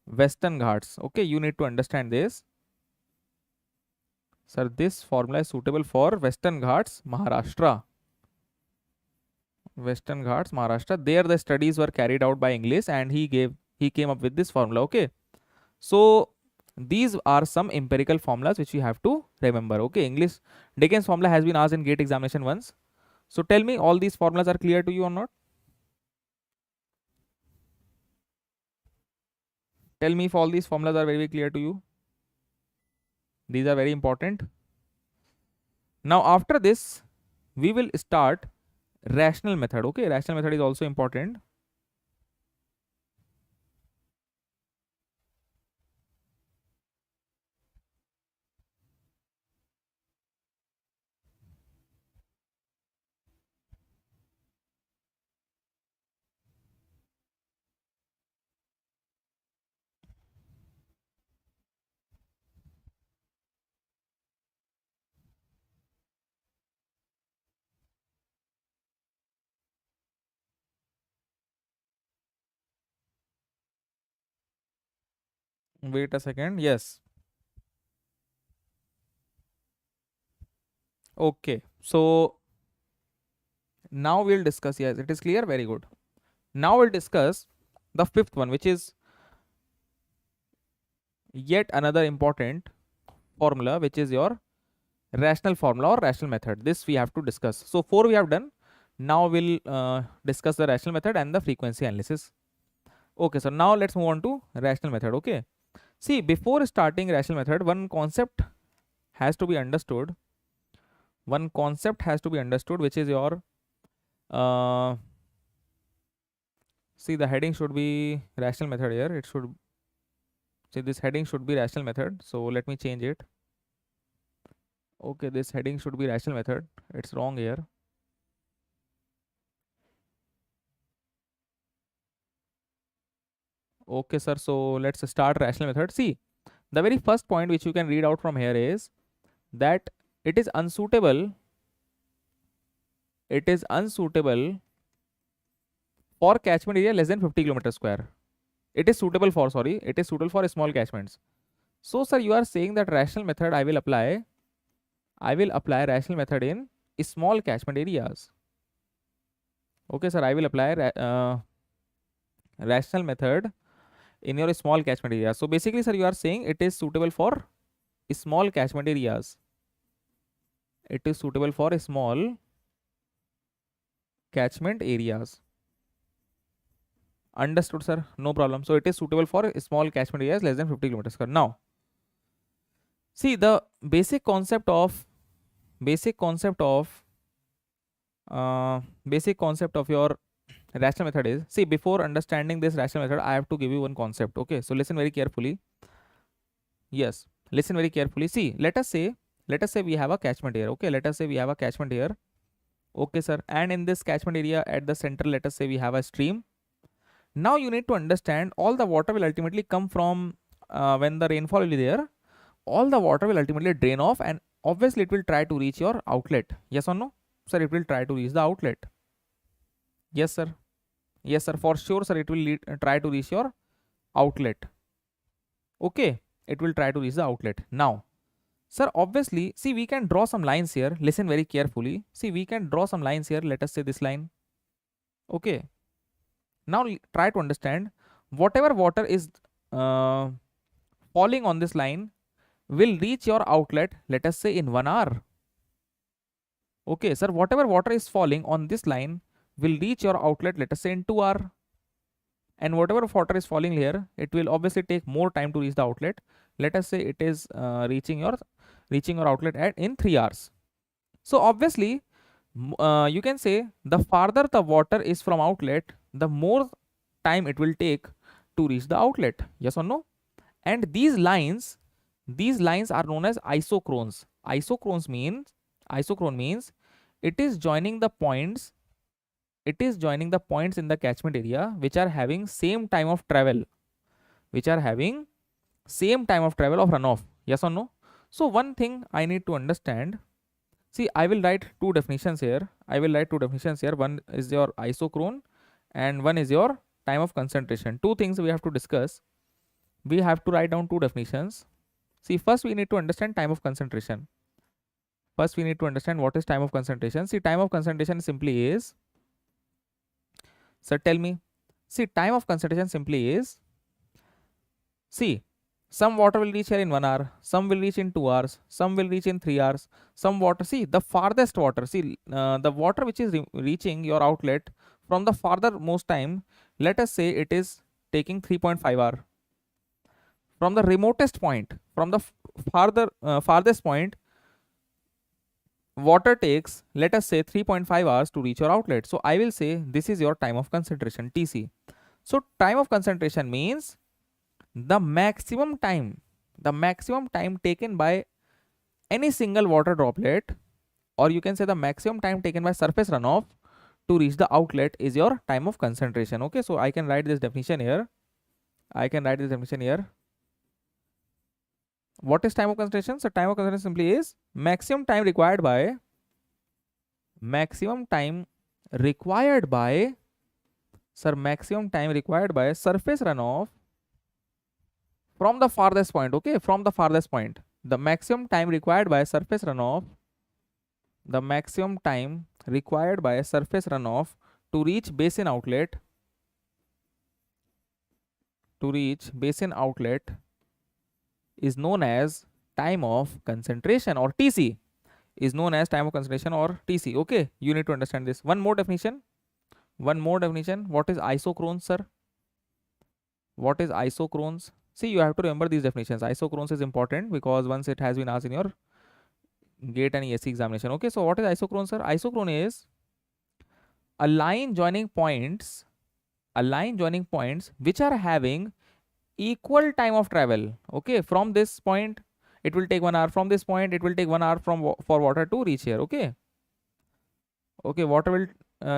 Western Ghats. Okay, you need to understand this. Sir, this formula is suitable for Western Ghats, Maharashtra. There the studies were carried out by English and he came up with this formula. Okay, so these are some empirical formulas which you have to remember. Okay, English Dickens formula has been asked in GATE examination once. So tell me, all these formulas are clear to you or not? Tell me if all these formulas are very clear to you. These are very important. Now after this we will start rational method. Okay, rational method is also important. Wait a second. Yes. Okay. So now we'll discuss. Yes, it is clear. Very good. Now we'll discuss the fifth one, which is yet another important formula, which is your rational formula or rational method. This we have to discuss. So four we have done. Now we'll discuss the rational method and the frequency analysis. Okay, so now let's move on to rational method. Okay. See, before starting rational method, one concept has to be understood. One concept has to be understood, which is your see, the heading should be rational method here. It should see, this heading should be rational method. So let me change it. Okay, this heading should be rational method. It's wrong here. Okay, sir. So let's start rational method. See, the very first point which you can read out from here is that it is unsuitable. It is unsuitable for catchment area less than 50 kilometer square. It is suitable for, sorry, it is suitable for small catchments. So, sir, you are saying that rational method I will apply rational method in small catchment areas. Okay, sir, I will apply rational method in your small catchment area. So basically, sir, you are saying it is suitable for small catchment areas. It is suitable for small catchment areas. Understood, sir. No problem. So it is suitable for small catchment areas less than 50 kilometers square. Now, see, the basic concept of your rational method is, see, before understanding this rational method, I have to give you one concept. Okay, so listen very carefully. Yes, listen very carefully. See, let us say we have a catchment here. Okay, let us say we have a catchment here. Okay, sir. And in this catchment area at the center, let us say we have a stream. Now you need to understand all the water will ultimately come from when the rainfall will be there. All the water will ultimately drain off, and obviously it will try to reach your outlet. Yes or no? Sir, it will try to reach the outlet. Yes, sir. Yes, sir. For sure, sir, it will try to reach your outlet. Okay, it will try to reach the outlet. Now, sir, obviously, see, we can draw some lines here. Listen very carefully. See, we can draw some lines here. Let us say this line. Okay. Now, try to understand whatever water is falling on this line will reach your outlet, let us say, in 1 hour. Okay, sir, whatever water is falling on this line will reach your outlet, let us say, in 2 hours. And whatever water is falling here, it will obviously take more time to reach the outlet. Let us say it is reaching your outlet in 3 hours. So obviously, you can say the farther the water is from outlet, the more time it will take to reach the outlet. Yes or no? And these lines are known as isochrones. Isochrone means it is joining the points in the catchment area which are having same time of travel of runoff. Yes or no? So one thing I need to understand, see, I will write two definitions here. One is your isochrone and one is your time of concentration. Two things we have to discuss. We have to write down two definitions. See, first we need to understand time of concentration. First we need to understand what is time of concentration. See, time of concentration simply is, sir, tell me. See, time of concentration simply is, see, some water will reach here in 1 hour, some will reach in 2 hours, some will reach in 3 hours, some water, see, the farthest water, see, the water which is reaching your outlet from the farthermost time, let us say it is taking 3.5 hour. From the remotest point, from the farthest point, water takes, let us say 3.5 hours to reach your outlet. So I will say this is your time of concentration, TC. So time of concentration means the maximum time taken by any single water droplet, or you can say the maximum time taken by surface runoff to reach the outlet is your time of concentration. Okay, so I can write this definition here. What is time of concentration? So time of concentration simply is maximum time required by surface runoff from the farthest point. Okay, from the farthest point, the maximum time required by surface runoff to reach basin outlet is known as time of concentration, or TC. Okay, you need to understand this. One more definition. What is isochrones, sir? What is isochrones? See, you have to remember these definitions. Isochrones is important because once it has been asked in your GATE and ESC examination. Okay, so what is isochrone, sir? Isochrone is a line joining points which are having equal time of travel. Okay, from this point it will take 1 hour, from this point it will take 1 hour for water to reach here. Okay, water will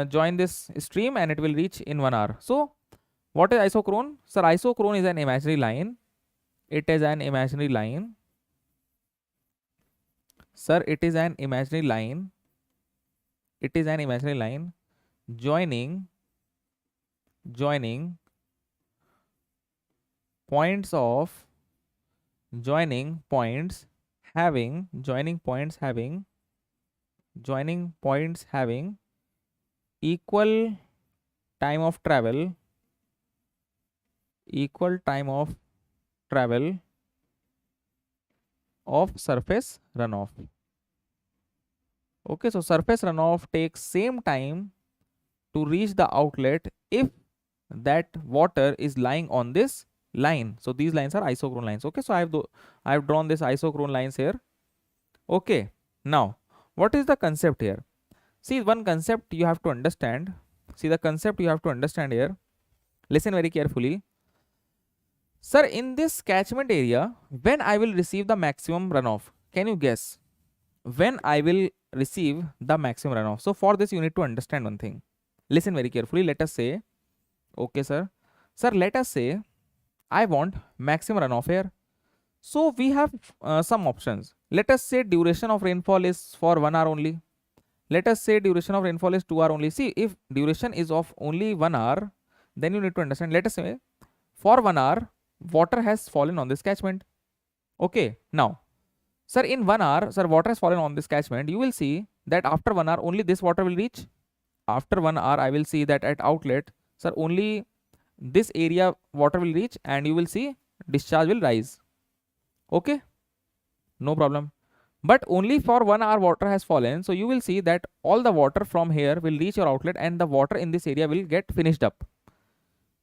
join this stream and it will reach in 1 hour. So what is isochrone? Sir, isochrone is an imaginary line. It is an imaginary line. Sir, it is an imaginary line. Joining points having equal time of travel of surface runoff. Okay, so surface runoff takes same time to reach the outlet if that water is lying on this line. So these lines are isochrone lines. Okay, so I have drawn this isochrone lines here. Okay, now what is the concept here? See, one concept you have to understand. Here. Listen very carefully. Sir, in this catchment area, when I will receive the maximum runoff? Can you guess? When I will receive the maximum runoff? So for this you need to understand one thing. Listen very carefully. Let us say, okay sir, let us say I want maximum runoff here. So we have some options. Let us say duration of rainfall is for 1 hour only. Let us say duration of rainfall is 2 hours only. See, if duration is of only 1 hour, then you need to understand. Let us say for 1 hour, water has fallen on this catchment. Okay, now, sir, in 1 hour, sir, water has fallen on this catchment. You will see that after 1 hour, only this water will reach. After 1 hour, I will see that at outlet, sir, only this area water will reach, and you will see discharge will rise. Okay, no problem. But only for 1 hour water has fallen. So you will see that all the water from here will reach your outlet and the water in this area will get finished up.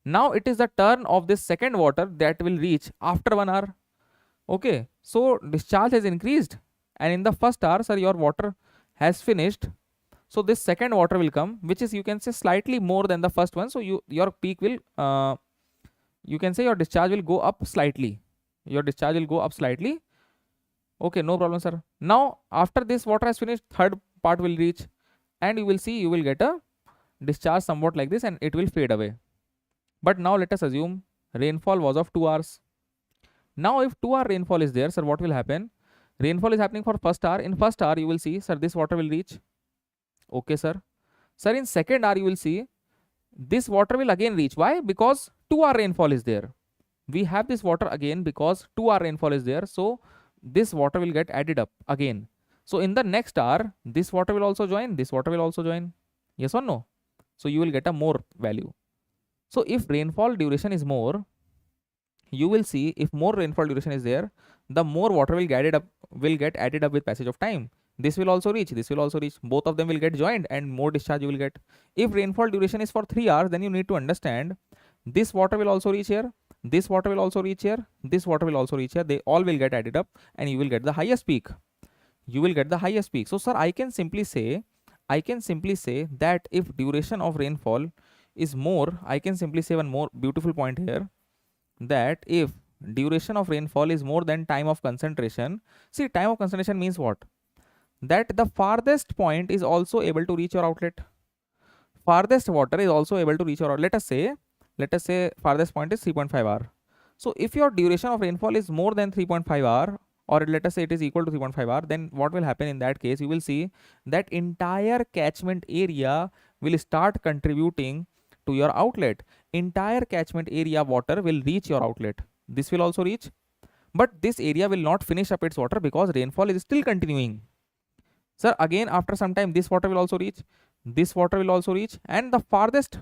Now it is the turn of this second water that will reach after 1 hour. Okay, so discharge has increased, and in the first hour, sir, your water has finished. So this second water will come, which is, you can say, slightly more than the first one. So your peak will, you can say your discharge will go up slightly. Okay, no problem, sir. Now after this water has finished, third part will reach, and you will see you will get a discharge somewhat like this, and it will fade away. But now let us assume rainfall was of 2 hours. Now if 2 hour rainfall is there, sir, what will happen? Rainfall is happening for first hour. In first hour, you will see, sir, this water will reach. Okay, sir. Sir, in second hour, you will see this water will again reach. Why? Because 2 hour rainfall is there. We have this water again because 2 hour rainfall is there. So this water will get added up again. So in the next hour, this water will also join. This water will also join. Yes or no? So you will get a more value. So if rainfall duration is more, you will see if more rainfall duration is there, the more water will get added up with passage of time. This will also reach, both of them will get joined, and more discharge you will get. If rainfall duration is for 3 hours, then you need to understand this water will also reach here, this water will also reach here, this water will also reach here. They all will get added up and you will get the highest peak. you will get the highest peak. So sir, I can simply say that if duration of rainfall is more, I can simply say one more beautiful point here, that if duration of rainfall is more than time of concentration, see, time of concentration means what? That the farthest point is also able to reach your outlet. Farthest water is also able to reach your outlet. Let us say farthest point is 3.5 hour. So if your duration of rainfall is more than 3.5 hour, or let us say it is equal to 3.5 hour, then what will happen in that case? You will see that entire catchment area will start contributing to your outlet. Entire catchment area water will reach your outlet. This will also reach, but this area will not finish up its water because rainfall is still continuing. Sir, again after some time this water will also reach, this water will also reach, and the farthest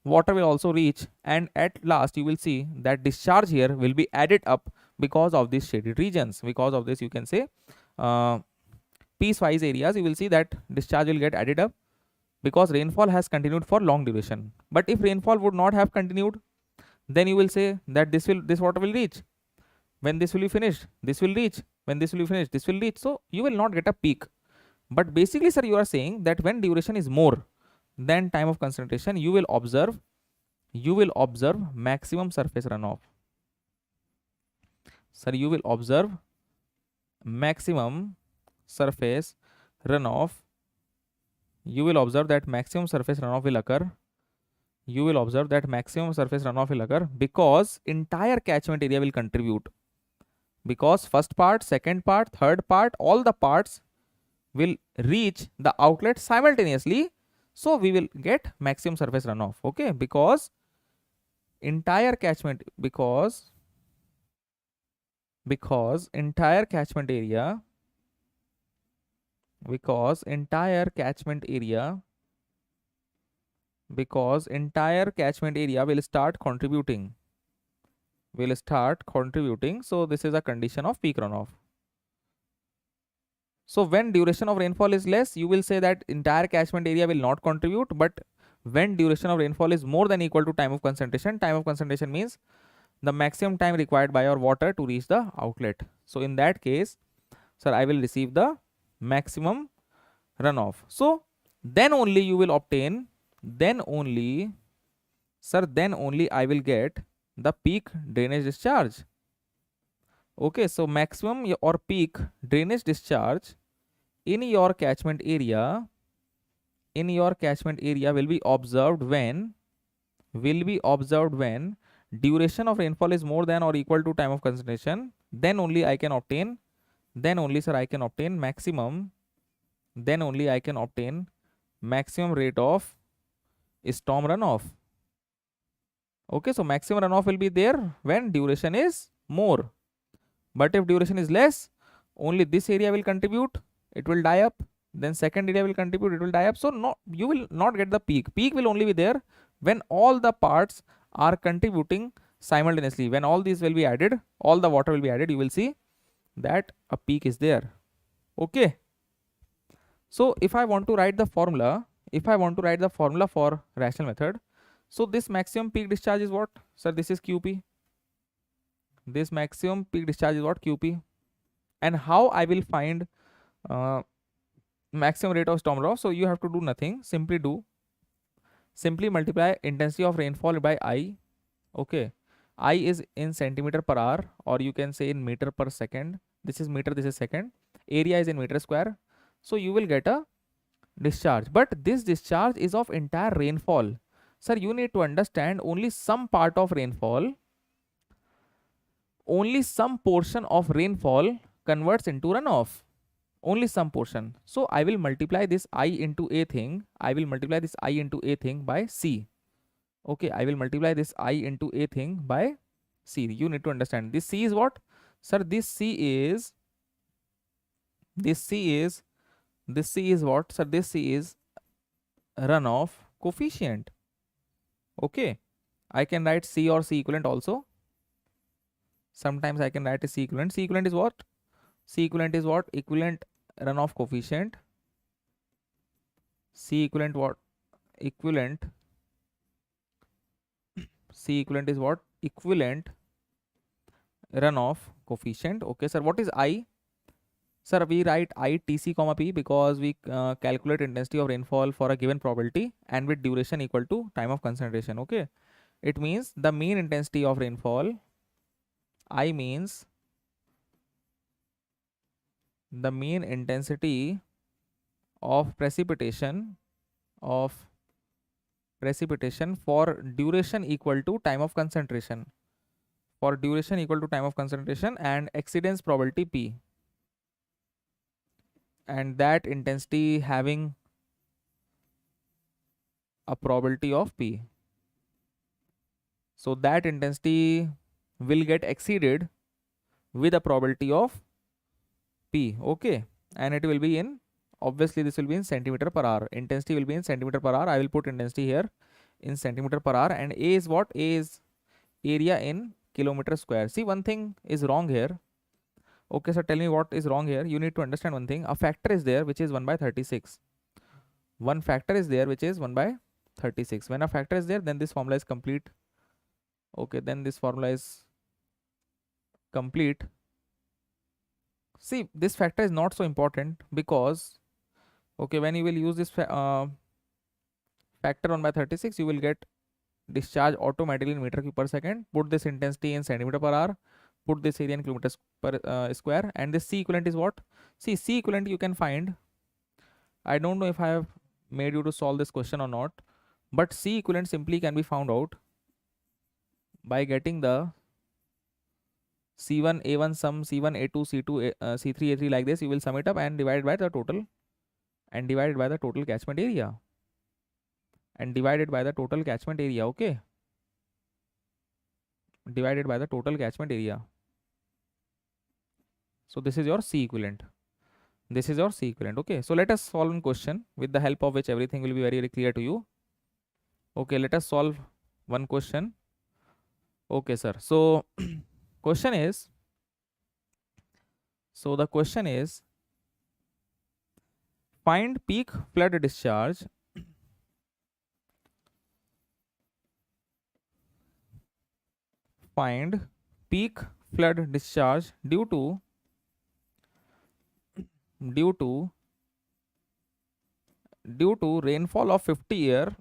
water will also reach, and at last you will see that discharge here will be added up because of these shaded regions. Because of this, you can say piecewise areas, you will see that discharge will get added up because rainfall has continued for long duration. But if rainfall would not have continued, then you will say that this water will reach. When this will be finished, this will reach. When this will be finished, this will reach. So you will not get a peak. But basically, sir, you are saying that when duration is more than time of concentration, you will observe maximum surface runoff. Sir, you will observe maximum surface runoff. You will observe that maximum surface runoff will occur. You will observe that maximum surface runoff will occur because entire catchment area will contribute. Because first part, second part, third part, all the parts will reach the outlet simultaneously. So we will get maximum surface runoff. Okay, because entire catchment, because entire catchment area, because entire catchment area will start contributing. So this is a condition of peak runoff. So when duration of rainfall is less, you will say that entire catchment area will not contribute. But when duration of rainfall is more than equal to time of concentration means the maximum time required by your water to reach the outlet. So in that case, sir, I will receive the maximum runoff. So then only you will obtain, then only I will get the peak drainage discharge. Okay, so maximum or peak drainage discharge in your catchment area will be observed when duration of rainfall is more than or equal to time of concentration. Then only, sir, I can obtain maximum. Then only I can obtain maximum rate of storm runoff. Okay, so maximum runoff will be there when duration is more. But if duration is less, only this area will contribute, it will die up. Then second area will contribute, it will die up. So no, you will not get the peak. Peak will only be there when all the parts are contributing simultaneously. When all these will be added, all the water will be added, you will see that a peak is there. Okay. So if I want to write the formula, for rational method, so this maximum peak discharge is what? Sir, this is QP. This maximum peak discharge is what? QP. And how I will find maximum rate of storm runoff? So you have to do nothing. Simply multiply intensity of rainfall by I. Okay. I is in centimeter per hour, or you can say in meter per second. This is meter, this is second. Area is in meter square. So you will get a discharge. But this discharge is of entire rainfall. Sir, you need to understand only some part of rainfall, only some portion of rainfall converts into runoff. Only some portion. So I will multiply this I into A thing. By C. Okay, I will multiply this I into A thing by C. You need to understand. This C is what? Sir, this C is what? Sir, this C is runoff coefficient. Okay. I can write C or C equivalent also. Sometimes I can write a C equivalent. C equivalent is what? C equivalent is what? Equivalent runoff coefficient. C equivalent what? Equivalent. C equivalent is what? Equivalent runoff coefficient. Okay, sir. What is I? Sir, we write I Tc comma P because we calculate intensity of rainfall for a given probability and with duration equal to time of concentration. Okay, it means the mean intensity of rainfall. I means the mean intensity of precipitation for duration equal to time of concentration, and exceedance probability P, and that intensity having a probability of P. So that intensity will get exceeded with a probability of P. Okay, and it will be in, obviously this will be in centimeter per hour. Intensity will be in centimeter per hour. I will put intensity here in centimeter per hour, and A is what? A is area in kilometer square. See, one thing is wrong here. Okay, so tell me what is wrong here. You need to understand one thing. A factor is there which is 1 by 36. One factor is there which is 1 by 36. When a factor is there, then this formula is complete. Okay, then this formula is complete. See, this factor is not so important because, okay, when you will use this factor 1 by 36, you will get discharge automatically in meter cube per second. Put this intensity in centimeter per hour. Put this area in kilometers per square. And this C equivalent is what? See, C equivalent you can find. I don't know if I have made you to solve this question or not, but C equivalent simply can be found out by getting the C1 A1 sum, C1 A2 C2 C3 A3 like this. You will sum it up and divide by the total, and divided by the total catchment area, and divided by the total catchment area. Okay, divided by the total catchment area. So this is your C equivalent. This is your C equivalent. Okay, so let us solve one question with the help of which everything will be very, very clear to you. Okay, let us solve one question. Okay, sir. So question is, the question is, find peak flood discharge find peak flood discharge due to rainfall of 50 year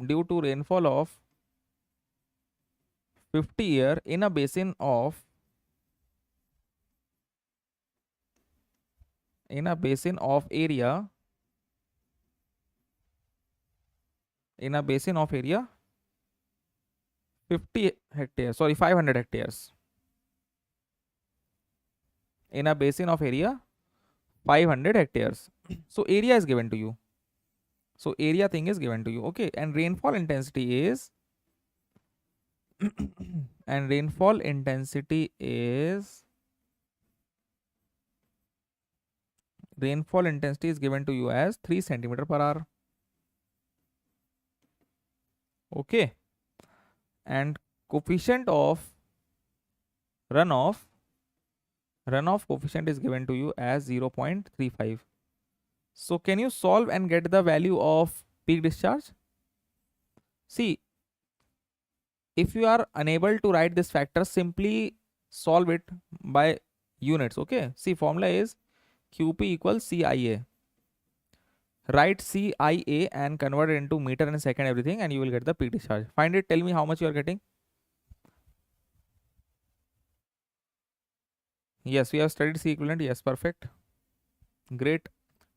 due to rainfall of 50 year in a basin of area 50 hectares, sorry, 500 hectares, in a basin of area 500 hectares. So area is given to you. So area thing is given to you. Okay, and rainfall intensity is and rainfall intensity is given to you as 3 centimeter per hour. Okay, and coefficient of runoff coefficient is given to you as 0.35. So can you solve and get the value of peak discharge? See, if you are unable to write this factor, simply solve it by units. Okay, see, formula is QP equals CIA. Write CIA and convert it into meter and second, everything, and you will get the peak discharge. Find it, tell me how much you are getting. Yes, we have studied C equivalent. Yes, perfect. Great.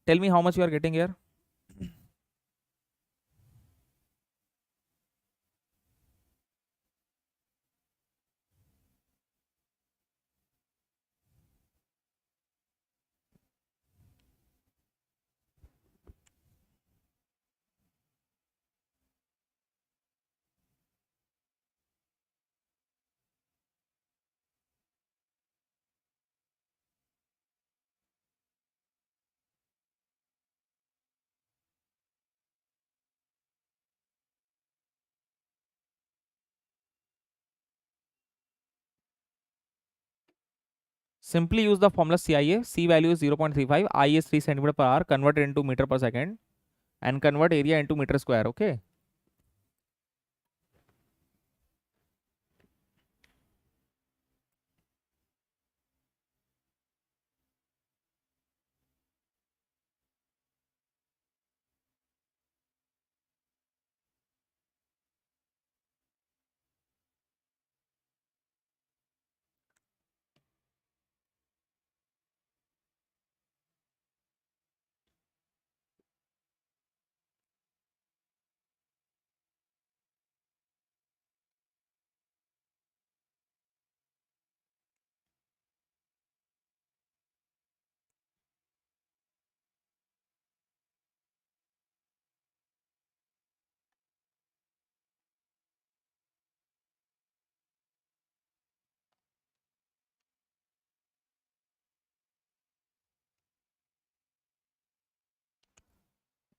Tell me how much you are getting here. Simply use the formula CIA. C value is 0.35, I is 3 centimeter per hour, convert it into meter per second, and convert area into meter square. Okay.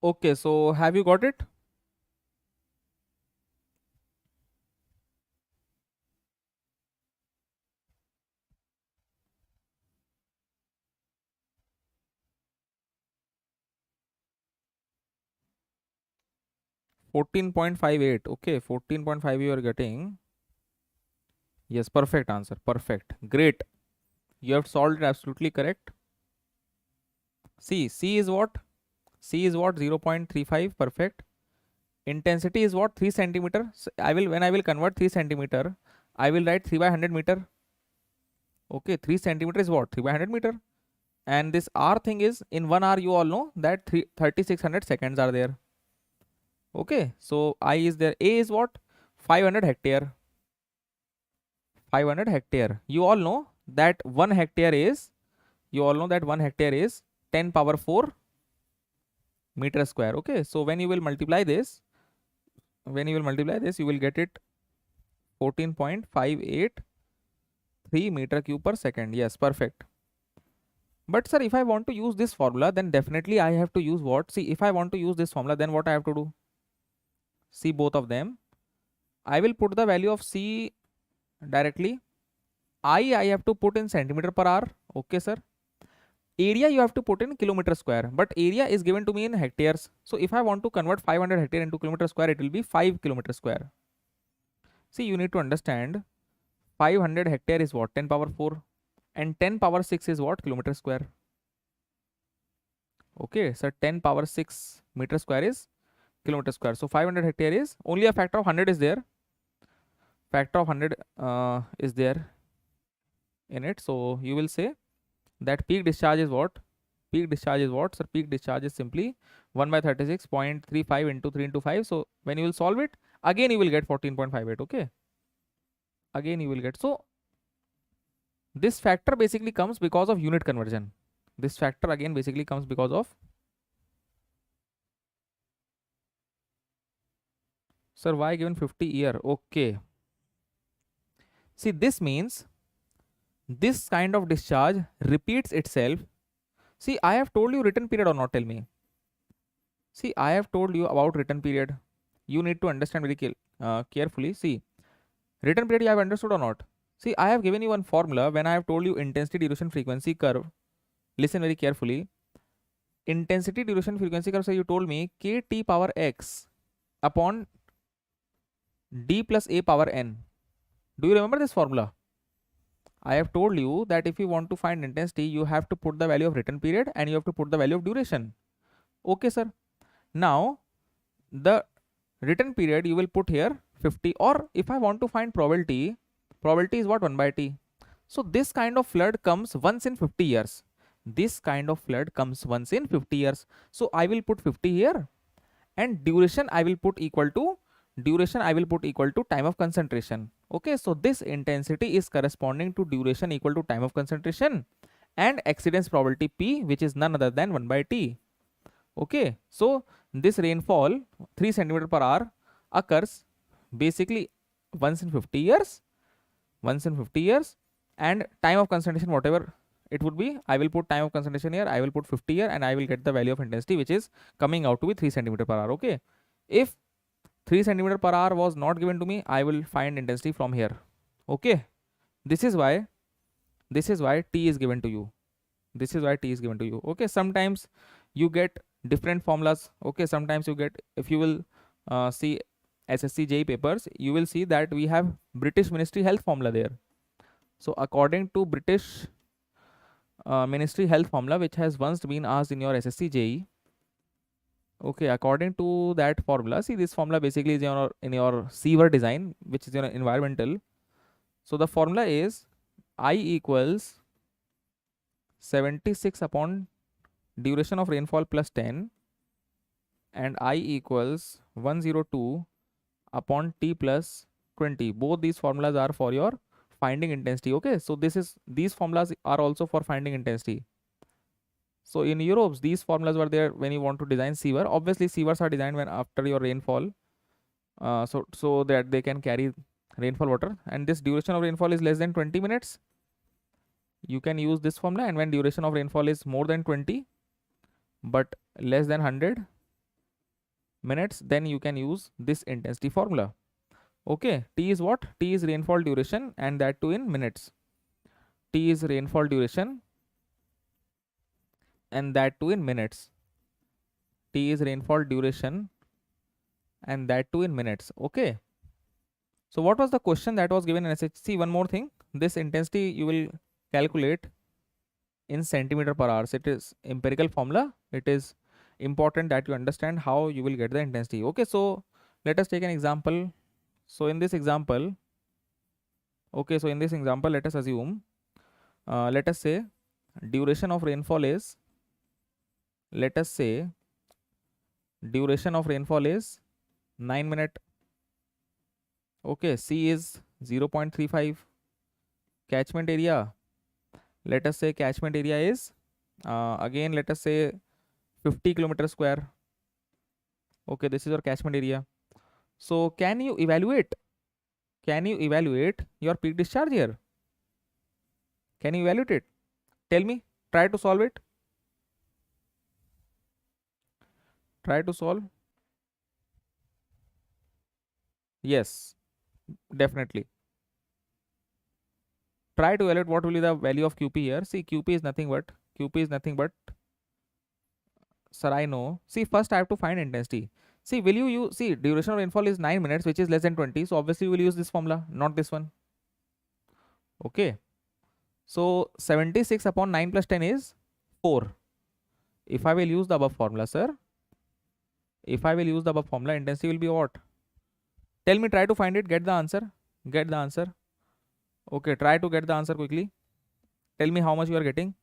Okay, so have you got it? $14.58. Okay, 14.5 you are getting. Yes, perfect answer. Perfect. Great. You have solved it absolutely correct. See, C is what? C is what? 0.35. Perfect. Intensity is what? 3 centimeter. So when I will convert 3 centimeter, I will write 3 by 100 meter. Okay, 3 centimeter is what? 3 by 100 meter. And this R thing is in 1 hour, you all know that 3600 seconds are there. Okay, so I is there. A is what? 500 hectare. 500 hectare. You all know that 1 hectare is, 10 power 4 meter square. Okay, so when you will multiply this, you will get it 14.583 meter cube per second. Yes, perfect. But sir, if I want to use this formula, then definitely I have to use what? See, if I want to use this formula, then what I have to do? See both of them. I will put the value of C directly. I have to put in centimeter per hour. Okay, sir. Area you have to put in kilometer square, but area is given to me in hectares. So if I want to convert 500 hectare into kilometer square, it will be 5 kilometer square. See, you need to understand 500 hectare is what? 10 power 4, and 10 power 6 is what? Kilometer square. Okay, so 10 power 6 meter square is kilometer square. So 500 hectare is only a factor of 100 is there. Factor of 100 is there in it. So you will say that peak discharge is what? Peak discharge is what? So peak discharge is simply 1 by 36.35 into 3 into 5. So when you will solve it, again you will get 14.58. Okay. Again you will get. So this factor basically comes because of unit conversion. This factor again basically comes because of. Sir, why given 50 year? Okay. See, this means this kind of discharge repeats itself. See, I have told you written period or not, tell me. See, I have told you about written period. You need to understand very carefully. See, written period you have understood or not? See, I have given you one formula when I have told you intensity, duration, frequency curve. Listen very carefully. Intensity, duration, frequency curve. So you told me kt power x upon d plus a power n. Do you remember this formula? I have told you that if you want to find intensity, you have to put the value of written period and you have to put the value of duration. Okay, sir. Now, the written period you will put here 50, or if I want to find probability is what? 1 by t. So this kind of flood comes once in 50 years. This kind of flood comes once in 50 years. So I will put 50 here, and duration I will put equal to time of concentration. Okay, so this intensity is corresponding to duration equal to time of concentration and exceedance probability P, which is none other than 1 by t. Okay, so this rainfall 3 centimeter per hour occurs basically once in 50 years, and time of concentration whatever it would be, I will put time of concentration here, I will put 50 here, and I will get the value of intensity, which is coming out to be 3 centimeter per hour. Okay, if 3 centimeter per hour was not given to me, I will find intensity from here. Okay, this is why T is given to you. Okay, sometimes you get different formulas. Okay, sometimes you get, if you will see SSC JEE papers, you will see that we have British Ministry Health formula there. So according to British Ministry Health formula, which has once been asked in your SSC JEE, okay, according to that formula, see, this formula basically is in your sewer design, which is your environmental. So the formula is I equals 76 upon duration of rainfall plus 10, and I equals 102 upon t plus 20. Both these formulas are for your finding intensity. Okay, so these formulas are also for finding intensity. So in Europe, these formulas were there when you want to design sewer. Obviously, sewers are designed when after your rainfall, so that they can carry rainfall water. And this duration of rainfall is less than 20 minutes. You can use this formula. And when duration of rainfall is more than 20, but less than 100, minutes, then you can use this intensity formula. Okay, T is what? T is rainfall duration, and that too in minutes. T is rainfall duration, and that too in minutes. T is rainfall duration, and that too in minutes. Okay. So what was the question that was given in SHC? One more thing. This intensity you will calculate in centimeter per hour. It is empirical formula. It is important that you understand how you will get the intensity. Okay, so let us take an example. So in this example, let us assume, let us say duration of rainfall is, let us say duration of rainfall is 9 minute. Okay, C is 0.35. Catchment area, let us say catchment area is, again let us say 50 kilometer square. Okay, this is your catchment area. So can you evaluate your peak discharge here? Can you evaluate it? Tell me. Try to solve it. Try to solve. Yes, definitely. Try to evaluate what will be the value of QP here. See, QP is nothing but, sir, I know. See, first I have to find intensity. See, will you use, see, duration of rainfall is 9 minutes, which is less than 20. So obviously we will use this formula, not this one. Okay. So 76 upon 9 plus 10 is 4. If I will use the above formula, sir, intensity will be what? Tell me, try to find it, get the answer. Get the answer. Okay, try to get the answer quickly. Tell me how much you are getting.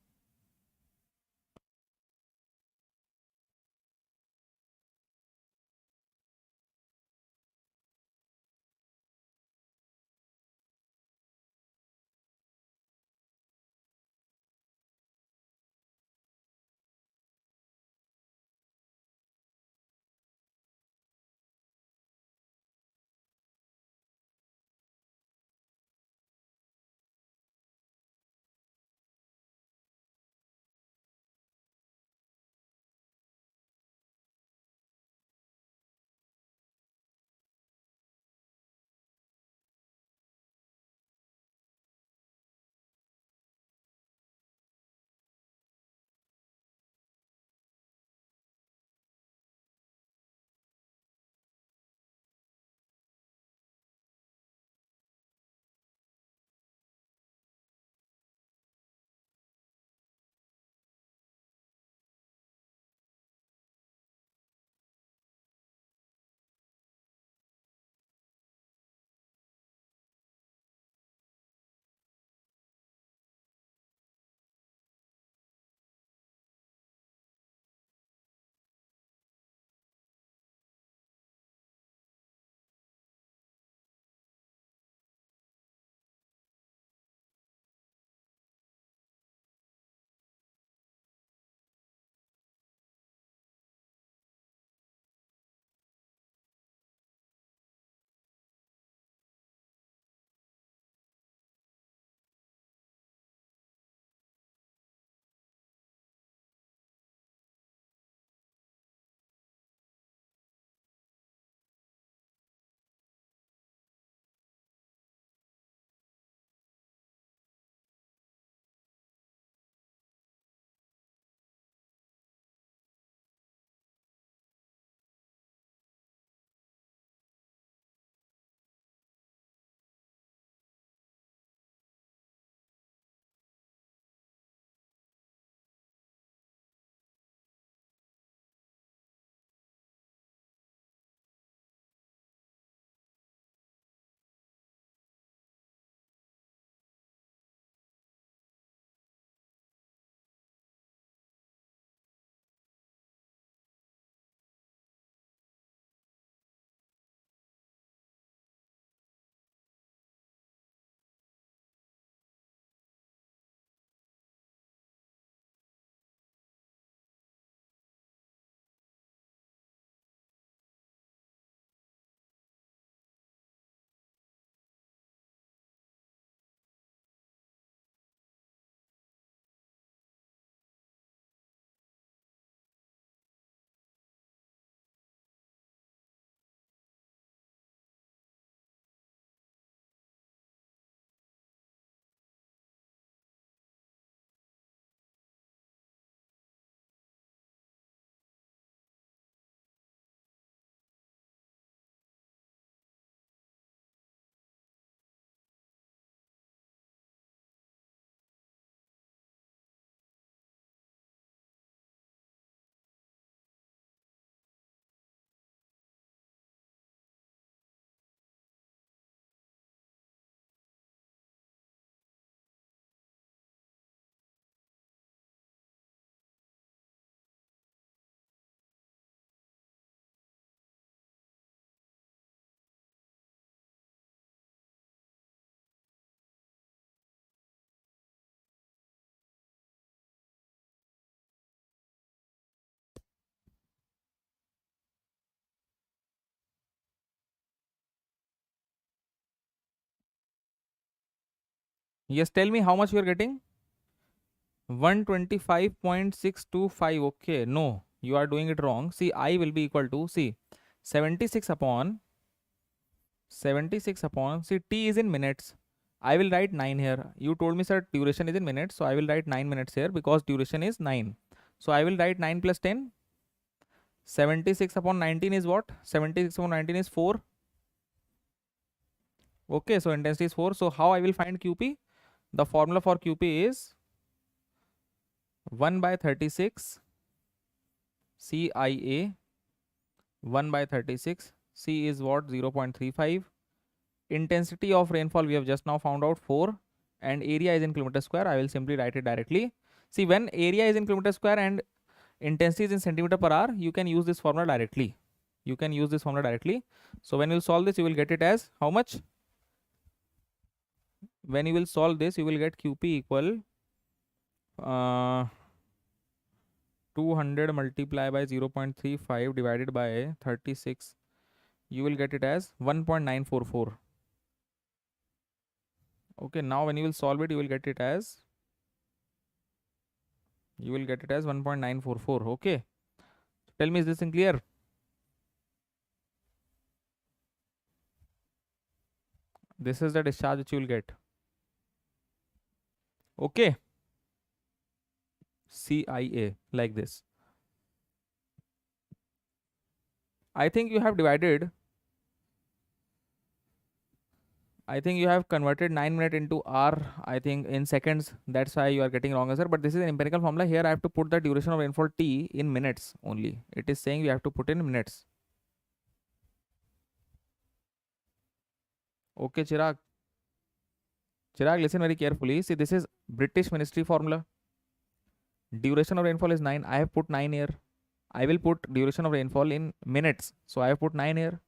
Yes, tell me how much you are getting. 125.625. Okay, no, you are doing it wrong. See, I will be equal to, see, 76 upon see, t is in minutes. I will write 9 here. You told me, sir, duration is in minutes, so I will write 9 minutes here because duration is 9. So I will write 9 plus 10. 76 upon 19 is what? 76 upon 19 is 4. Okay, so intensity is 4. So how I will find QP? The formula for QP is 1 by 36 CIA. 1 by 36. C is what? 0.35. Intensity of rainfall we have just now found out, 4, and area is in kilometer square. I will simply write it directly. See, when area is in kilometer square and intensity is in centimeter per hour, you can use this formula directly. You can use this formula directly. So when you solve this, you will get it as how much? When you will solve this, you will get QP equal 200 multiplied by 0.35 divided by 36. You will get it as 1.944. Okay, now when you will solve it, you will get it as 1.944. Okay, tell me, is this in clear? This is the discharge which you will get. Okay, CIA, like this. I think you have divided, I think you have converted 9 minutes into hour, I think in seconds. That's why you are getting wrong answer. But this is an empirical formula. Here I have to put the duration of rainfall T in minutes only. It is saying we have to put in minutes. Okay, Chirag. Chirag, listen very carefully. See, this is British Ministry formula. Duration of rainfall is 9. I have put 9 here. I will put duration of rainfall in minutes. So I have put 9 here.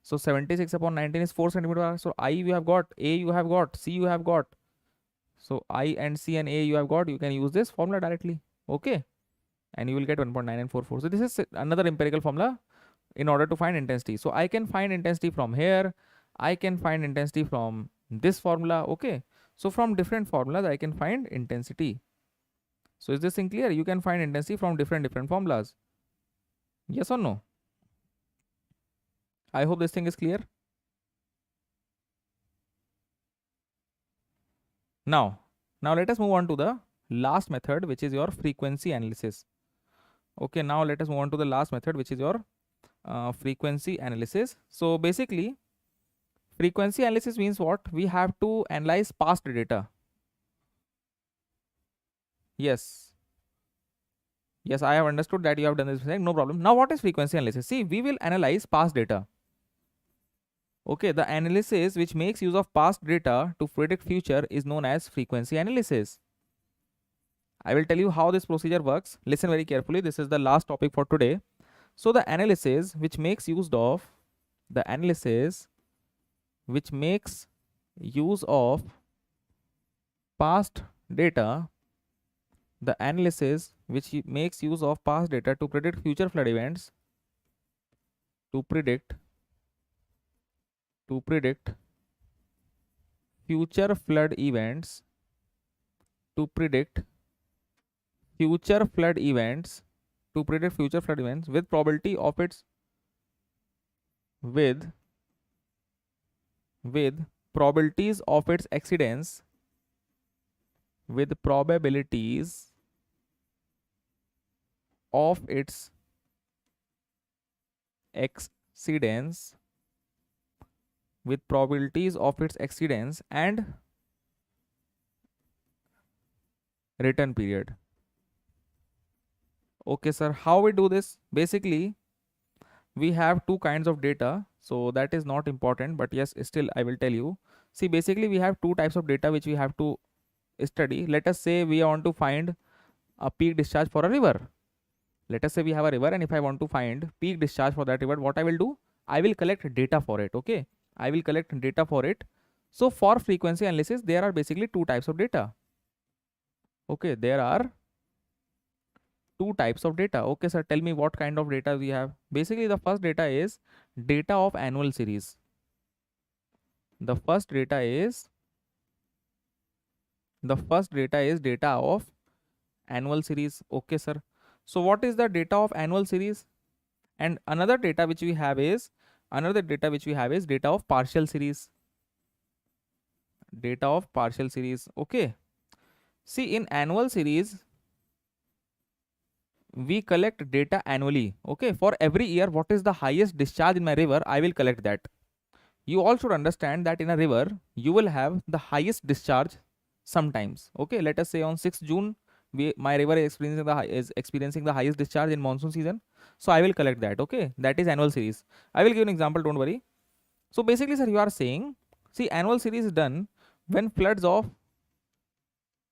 So 76 upon 19 is 4 centimeter. So I you have got, A you have got, C you have got. So I and C and A you have got. You can use this formula directly. Okay. And you will get 1.9944. So this is another empirical formula in order to find intensity. So I can find intensity from here. I can find intensity from this formula. Okay. So from different formulas, I can find intensity. So is this thing clear? You can find intensity from different formulas. Yes or no? I hope this thing is clear. Now let us move on to the last method, which is your frequency analysis. Okay, now let us move on to the last method, which is your frequency analysis. So basically, frequency analysis means what? We have to analyze past data. Yes, I have understood that you have done this mistake. No problem. Now what is frequency analysis? See, we will analyze past data. Okay, the analysis which makes use of past data to predict future is known as frequency analysis. I will tell you how this procedure works. Listen very carefully. This is the last topic for today. So the analysis which makes use of past data, the analysis which makes use of past data to predict future flood events, to predict future flood events, with probability of its probabilities of its exceedance, and return period. Okay, sir, how we do this? Basically, we have two kinds of data, so that is not important, but yes, still I will tell you. See, basically we have two types of data which we have to study. Let us say we want to find a peak discharge for a river. Let us say we have a river, and if I want to find peak discharge for that river, what I will do? I will collect data for it. Okay, I will collect data for it. So for frequency analysis, there are basically two types of data. Okay, there are two types of data. Okay, sir, tell me what kind of data we have. Basically, the first data is data of annual series. The first data is The first data is data of annual series. Okay, sir. So what is the data of annual series? And another data which we have is data of partial series. Data of partial series. Okay. See, in annual series, we collect data annually. Okay. For every year, what is the highest discharge in my river? I will collect that. You all should understand that in a river, you will have the highest discharge sometimes. Okay. Let us say on 6th June, my river is experiencing the highest discharge in monsoon season. So I will collect that. Okay. That is annual series. I will give an example. Don't worry. So basically, sir, you are saying, see, annual series is done when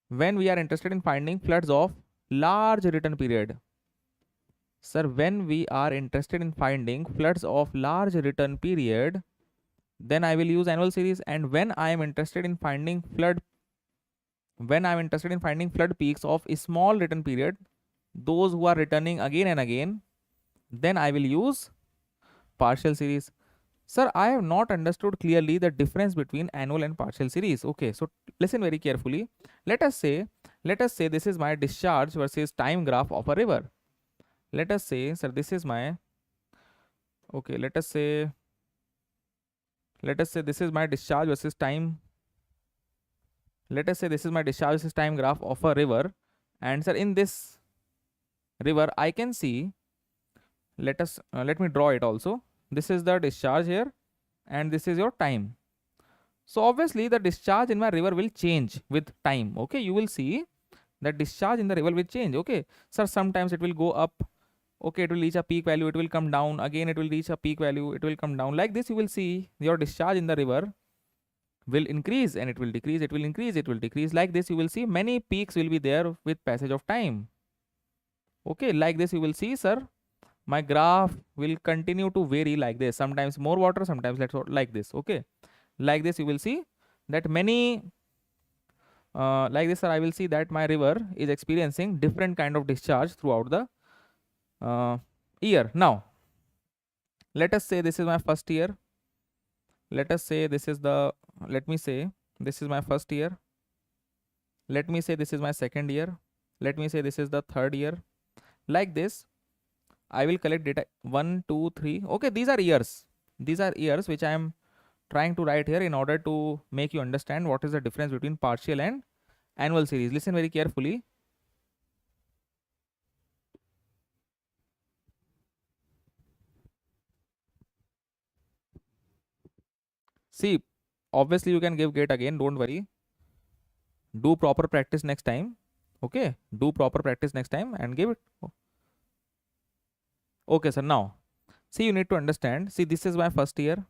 when we are interested in finding floods of large return period. Sir, when we are interested in finding floods of large return period, then I will use annual series. And when I am interested in finding flood peaks of a small return period, those who are returning again and again, then I will use partial series. Sir, I have not understood clearly the difference between annual and partial series. Okay, so listen very carefully. Let us say this is my discharge versus time graph of a river. Let us say, sir, this is my, okay, let us say this is my discharge versus time. Let us say this is my discharge versus time graph of a river. And sir, in this river, I can see, let me draw it also. This is the discharge here and this is your time. So obviously the discharge in my river will change with time. Okay, you will see that discharge in the river will change. Okay, sir, sometimes it will go up. Okay, it will reach a peak value, it will come down. Again, it will reach a peak value, it will come down. Like this, you will see your discharge in the river will increase and it will decrease, it will increase, it will decrease. Like this, you will see many peaks will be there with passage of time. Okay, like this, you will see, sir, my graph will continue to vary like this. Sometimes more water, sometimes less, like this. Okay, like this, you will see that many like this, sir, I will see that my river is experiencing different kind of discharge throughout the year. Now, let us say this is my first year. Let us say this is the, let me say this is my first year. Let me say this is my second year. Let me say this is the third year. Like this, I will collect data 1, 2, 3. Okay, these are years. These are years which I am trying to write here in order to make you understand what is the difference between partial and annual series. Listen very carefully. See, obviously you can give gate again, don't worry. Do proper practice next time. Okay, do proper practice next time and give it. Okay, sir, now see, you need to understand. See, this is my first year,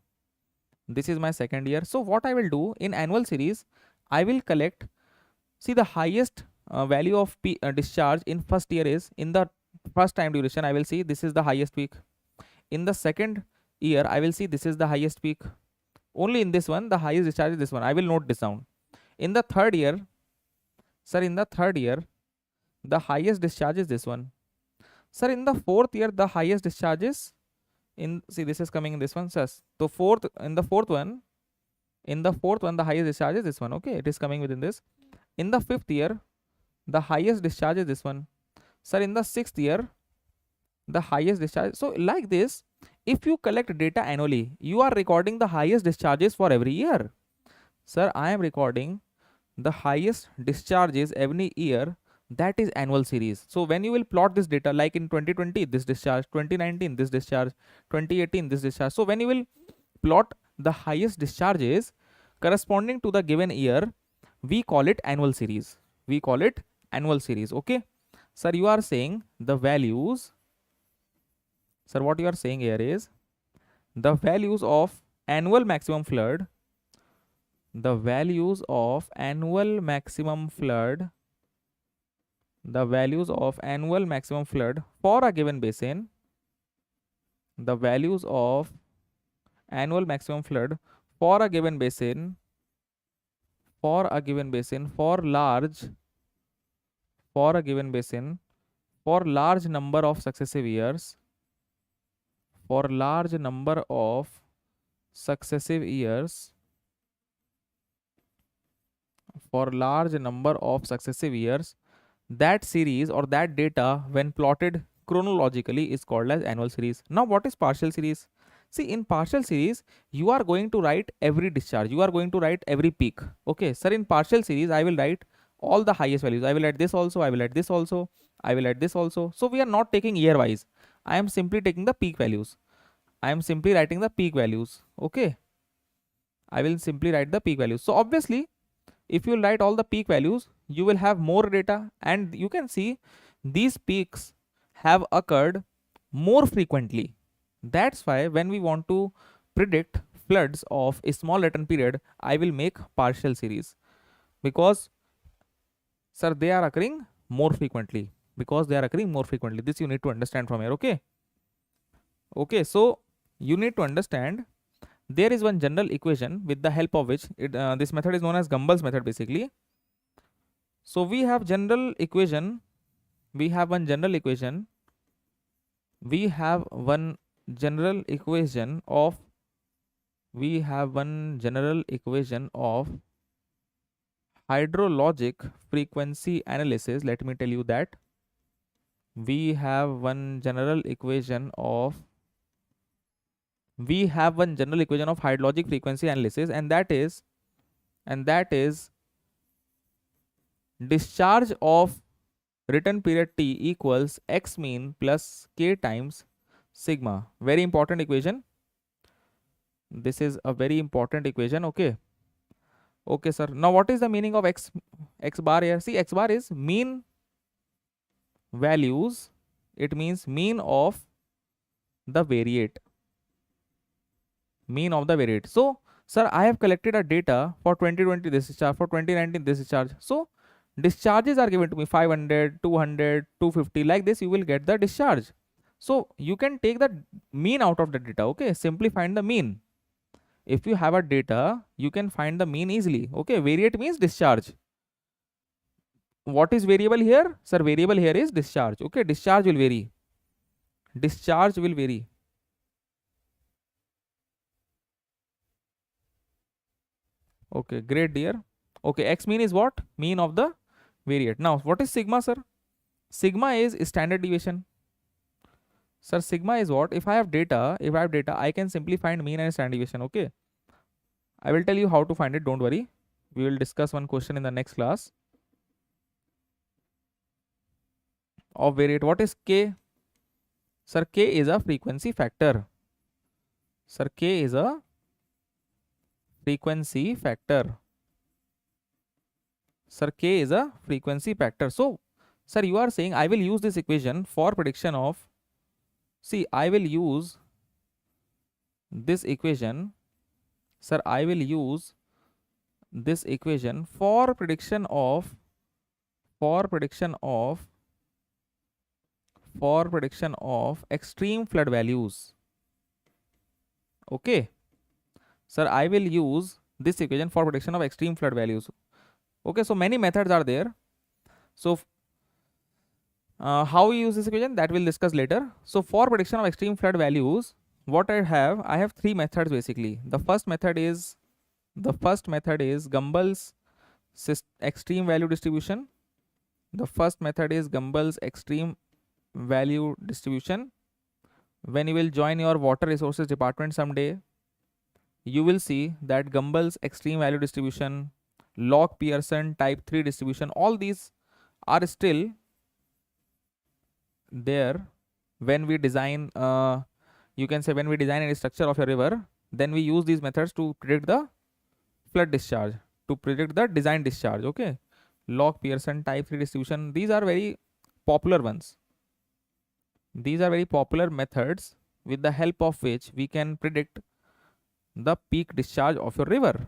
this is my second year. So what I will do in annual series, I will collect, see, the highest value of discharge in first year is in the first time duration. I will see this is the highest peak. In the second year, I will see this is the highest peak. Only in this one, the highest discharge is this one. I will note this down. In the third year, sir, in the third year, the highest discharge is this one. Sir, in the fourth year, the highest discharge is in, see, this is coming in this one, sir. So in the fourth one, the highest discharge is this one. Okay, it is coming within this. In the fifth year, the highest discharge is this one. Sir, in the sixth year, the highest discharge. So like this, if you collect data annually, you are recording the highest discharges for every year. Sir, I am recording the highest discharges every year. That is annual series. So when you will plot this data, like in 2020, this discharge, 2019, this discharge, 2018, this discharge. So when you will plot the highest discharges corresponding to the given year, we call it annual series. We call it annual series. Okay. Sir, you are saying the values. Sir, what you are saying here is the values of annual maximum flood, the values of annual maximum flood, the values of annual maximum flood for a given basin, the values of annual maximum flood for a given basin, for a given basin, for a given basin, for large number of successive years, for large number of successive years, for large number of successive years, that series or that data when plotted chronologically is called as annual series. Now what is partial series? See, in partial series you are going to write every discharge, you are going to write every peak. Okay sir, in partial series I will write all the highest values, I will add this also, I will add this also, I will add this also. So we are not taking year wise, I am simply taking the peak values, I am simply writing the peak values. Okay, I will simply write the peak values. So obviously if you write all the peak values, you will have more data, and you can see these peaks have occurred more frequently. That's why when we want to predict floods of a small return period, I will make partial series, because sir they are occurring more frequently, because they are occurring more frequently. This you need to understand from here. Okay, so you need to understand there is one general equation with the help of which this method is known as Gumbel's method basically. So we have general equation, we have one general equation, we have one general equation of hydrologic frequency analysis. Let me tell you that we have one general equation of hydrologic frequency analysis, and that is discharge of return period t equals x mean plus k times sigma. Very important equation. This is a very important equation. Okay sir, now what is the meaning of x bar here? See, x bar is mean values, it means mean of the variate, So sir, I have collected a data for 2020 this discharge, for 2019 this discharge. So discharges are given to me 500, 200, 250, like this you will get the discharge. So you can take the mean out of the data. Okay, simply find the mean. If you have a data, you can find the mean easily. Okay, variate means discharge. What is variable here? Sir, variable here is discharge. Okay, discharge will vary. Okay, great dear. Okay, x mean is what? Mean of the variate. Now, what is sigma, sir? Sigma is standard deviation. Sir, sigma is what? If I have data, I can simply find mean and standard deviation. Okay, I will tell you how to find it. Don't worry. We will discuss one question in the next class. Of variate, what is k? Sir, k is a frequency factor. Sir, k is a frequency factor. Sir, k is a frequency factor. So, sir, you are saying I will use this equation for prediction of, see, I will use this equation, sir, I will use this equation for prediction of extreme flood values. Okay, sir, I will use this equation for prediction of extreme flood values. Okay, so many methods are there. So how we use this equation, that we'll discuss later. So for prediction of extreme flood values, what I have three methods basically. The first method is Gumbel's extreme value distribution. When you will join your water resources department someday, you will see that Gumbel's extreme value distribution, log Pearson type 3 distribution, all these are still there when we design, you can say when we design any structure of a river, then we use these methods to predict the flood discharge, to predict the design discharge. Okay, log Pearson type 3 distribution, these are very popular ones. These are very popular methods with the help of which we can predict the peak discharge of your river.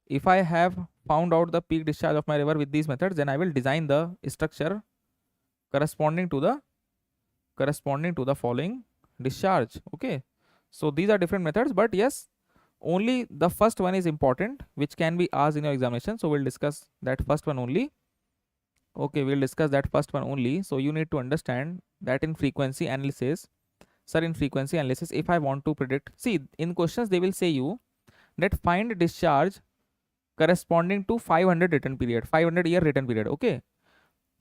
If I have found out the peak discharge of my river with these methods, then I will design the structure corresponding to the following discharge. Okay, so these are different methods, but yes, only the first one is important, which can be asked in your examination. So we'll discuss that first one only. Okay, we'll discuss that first one only. So you need to understand that in frequency analysis, sir, in frequency analysis, if I want to predict, see, in questions they will say you that find discharge corresponding to 500 return period, 500 year return period. Okay,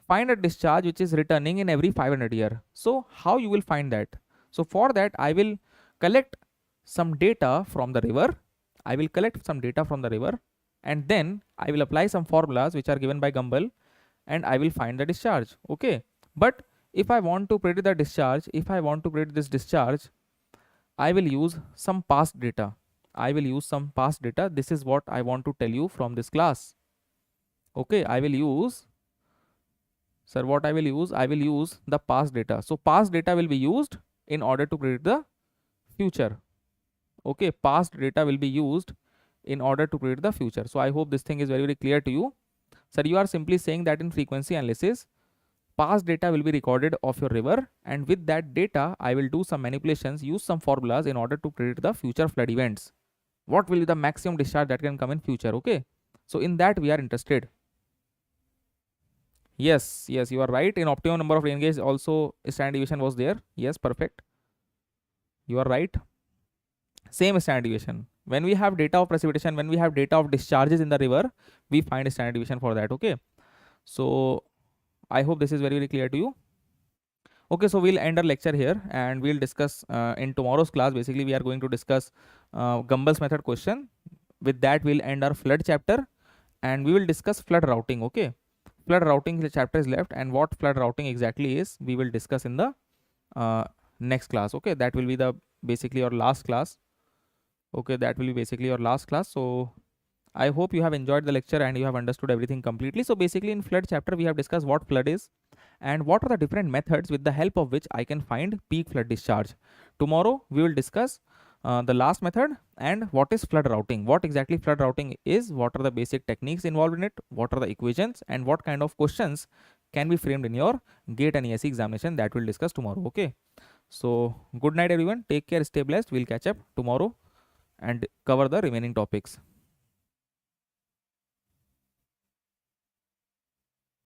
find a discharge which is returning in every 500 year. So how you will find that? So for that, I will collect some data from the river. I will collect some data from the river, and then I will apply some formulas which are given by Gumbel, and I will find the discharge. Okay, but if I want to predict the discharge, if I want to predict this discharge, I will use some past data. I will use some past data. This is what I want to tell you from this class. Okay, I will use, sir, what I will use? I will use the past data. So past data will be used in order to predict the future. Okay, past data will be used in order to predict the future. So I hope this thing is very, very clear to you. Sir, you are simply saying that in frequency analysis, past data will be recorded of your river, and with that data, I will do some manipulations, use some formulas in order to predict the future flood events. What will be the maximum discharge that can come in future? Okay, so in that we are interested. Yes, yes, you are right. In optimum number of rain gauge also standard deviation was there. Yes, perfect. You are right. Same standard deviation. When we have data of precipitation, when we have data of discharges in the river, we find a standard deviation for that. Okay, so I hope this is very, very clear to you. Okay, so we'll end our lecture here, and we'll discuss in tomorrow's class. Basically, we are going to discuss Gumbel's method question. With that, we'll end our flood chapter, and we will discuss flood routing. Okay, flood routing chapter is left, and what flood routing exactly is, we will discuss in the next class. Okay, that will be the basically your last class. Okay, that will be basically your last class. So I hope you have enjoyed the lecture and you have understood everything completely. So basically in flood chapter, we have discussed what flood is and what are the different methods with the help of which I can find peak flood discharge. Tomorrow we will discuss the last method and what is flood routing, what exactly flood routing is, what are the basic techniques involved in it, what are the equations, and what kind of questions can be framed in your GATE and ESE examination. That we'll discuss tomorrow. Okay, so good night everyone, take care, stay blessed. We'll catch up tomorrow and cover the remaining topics.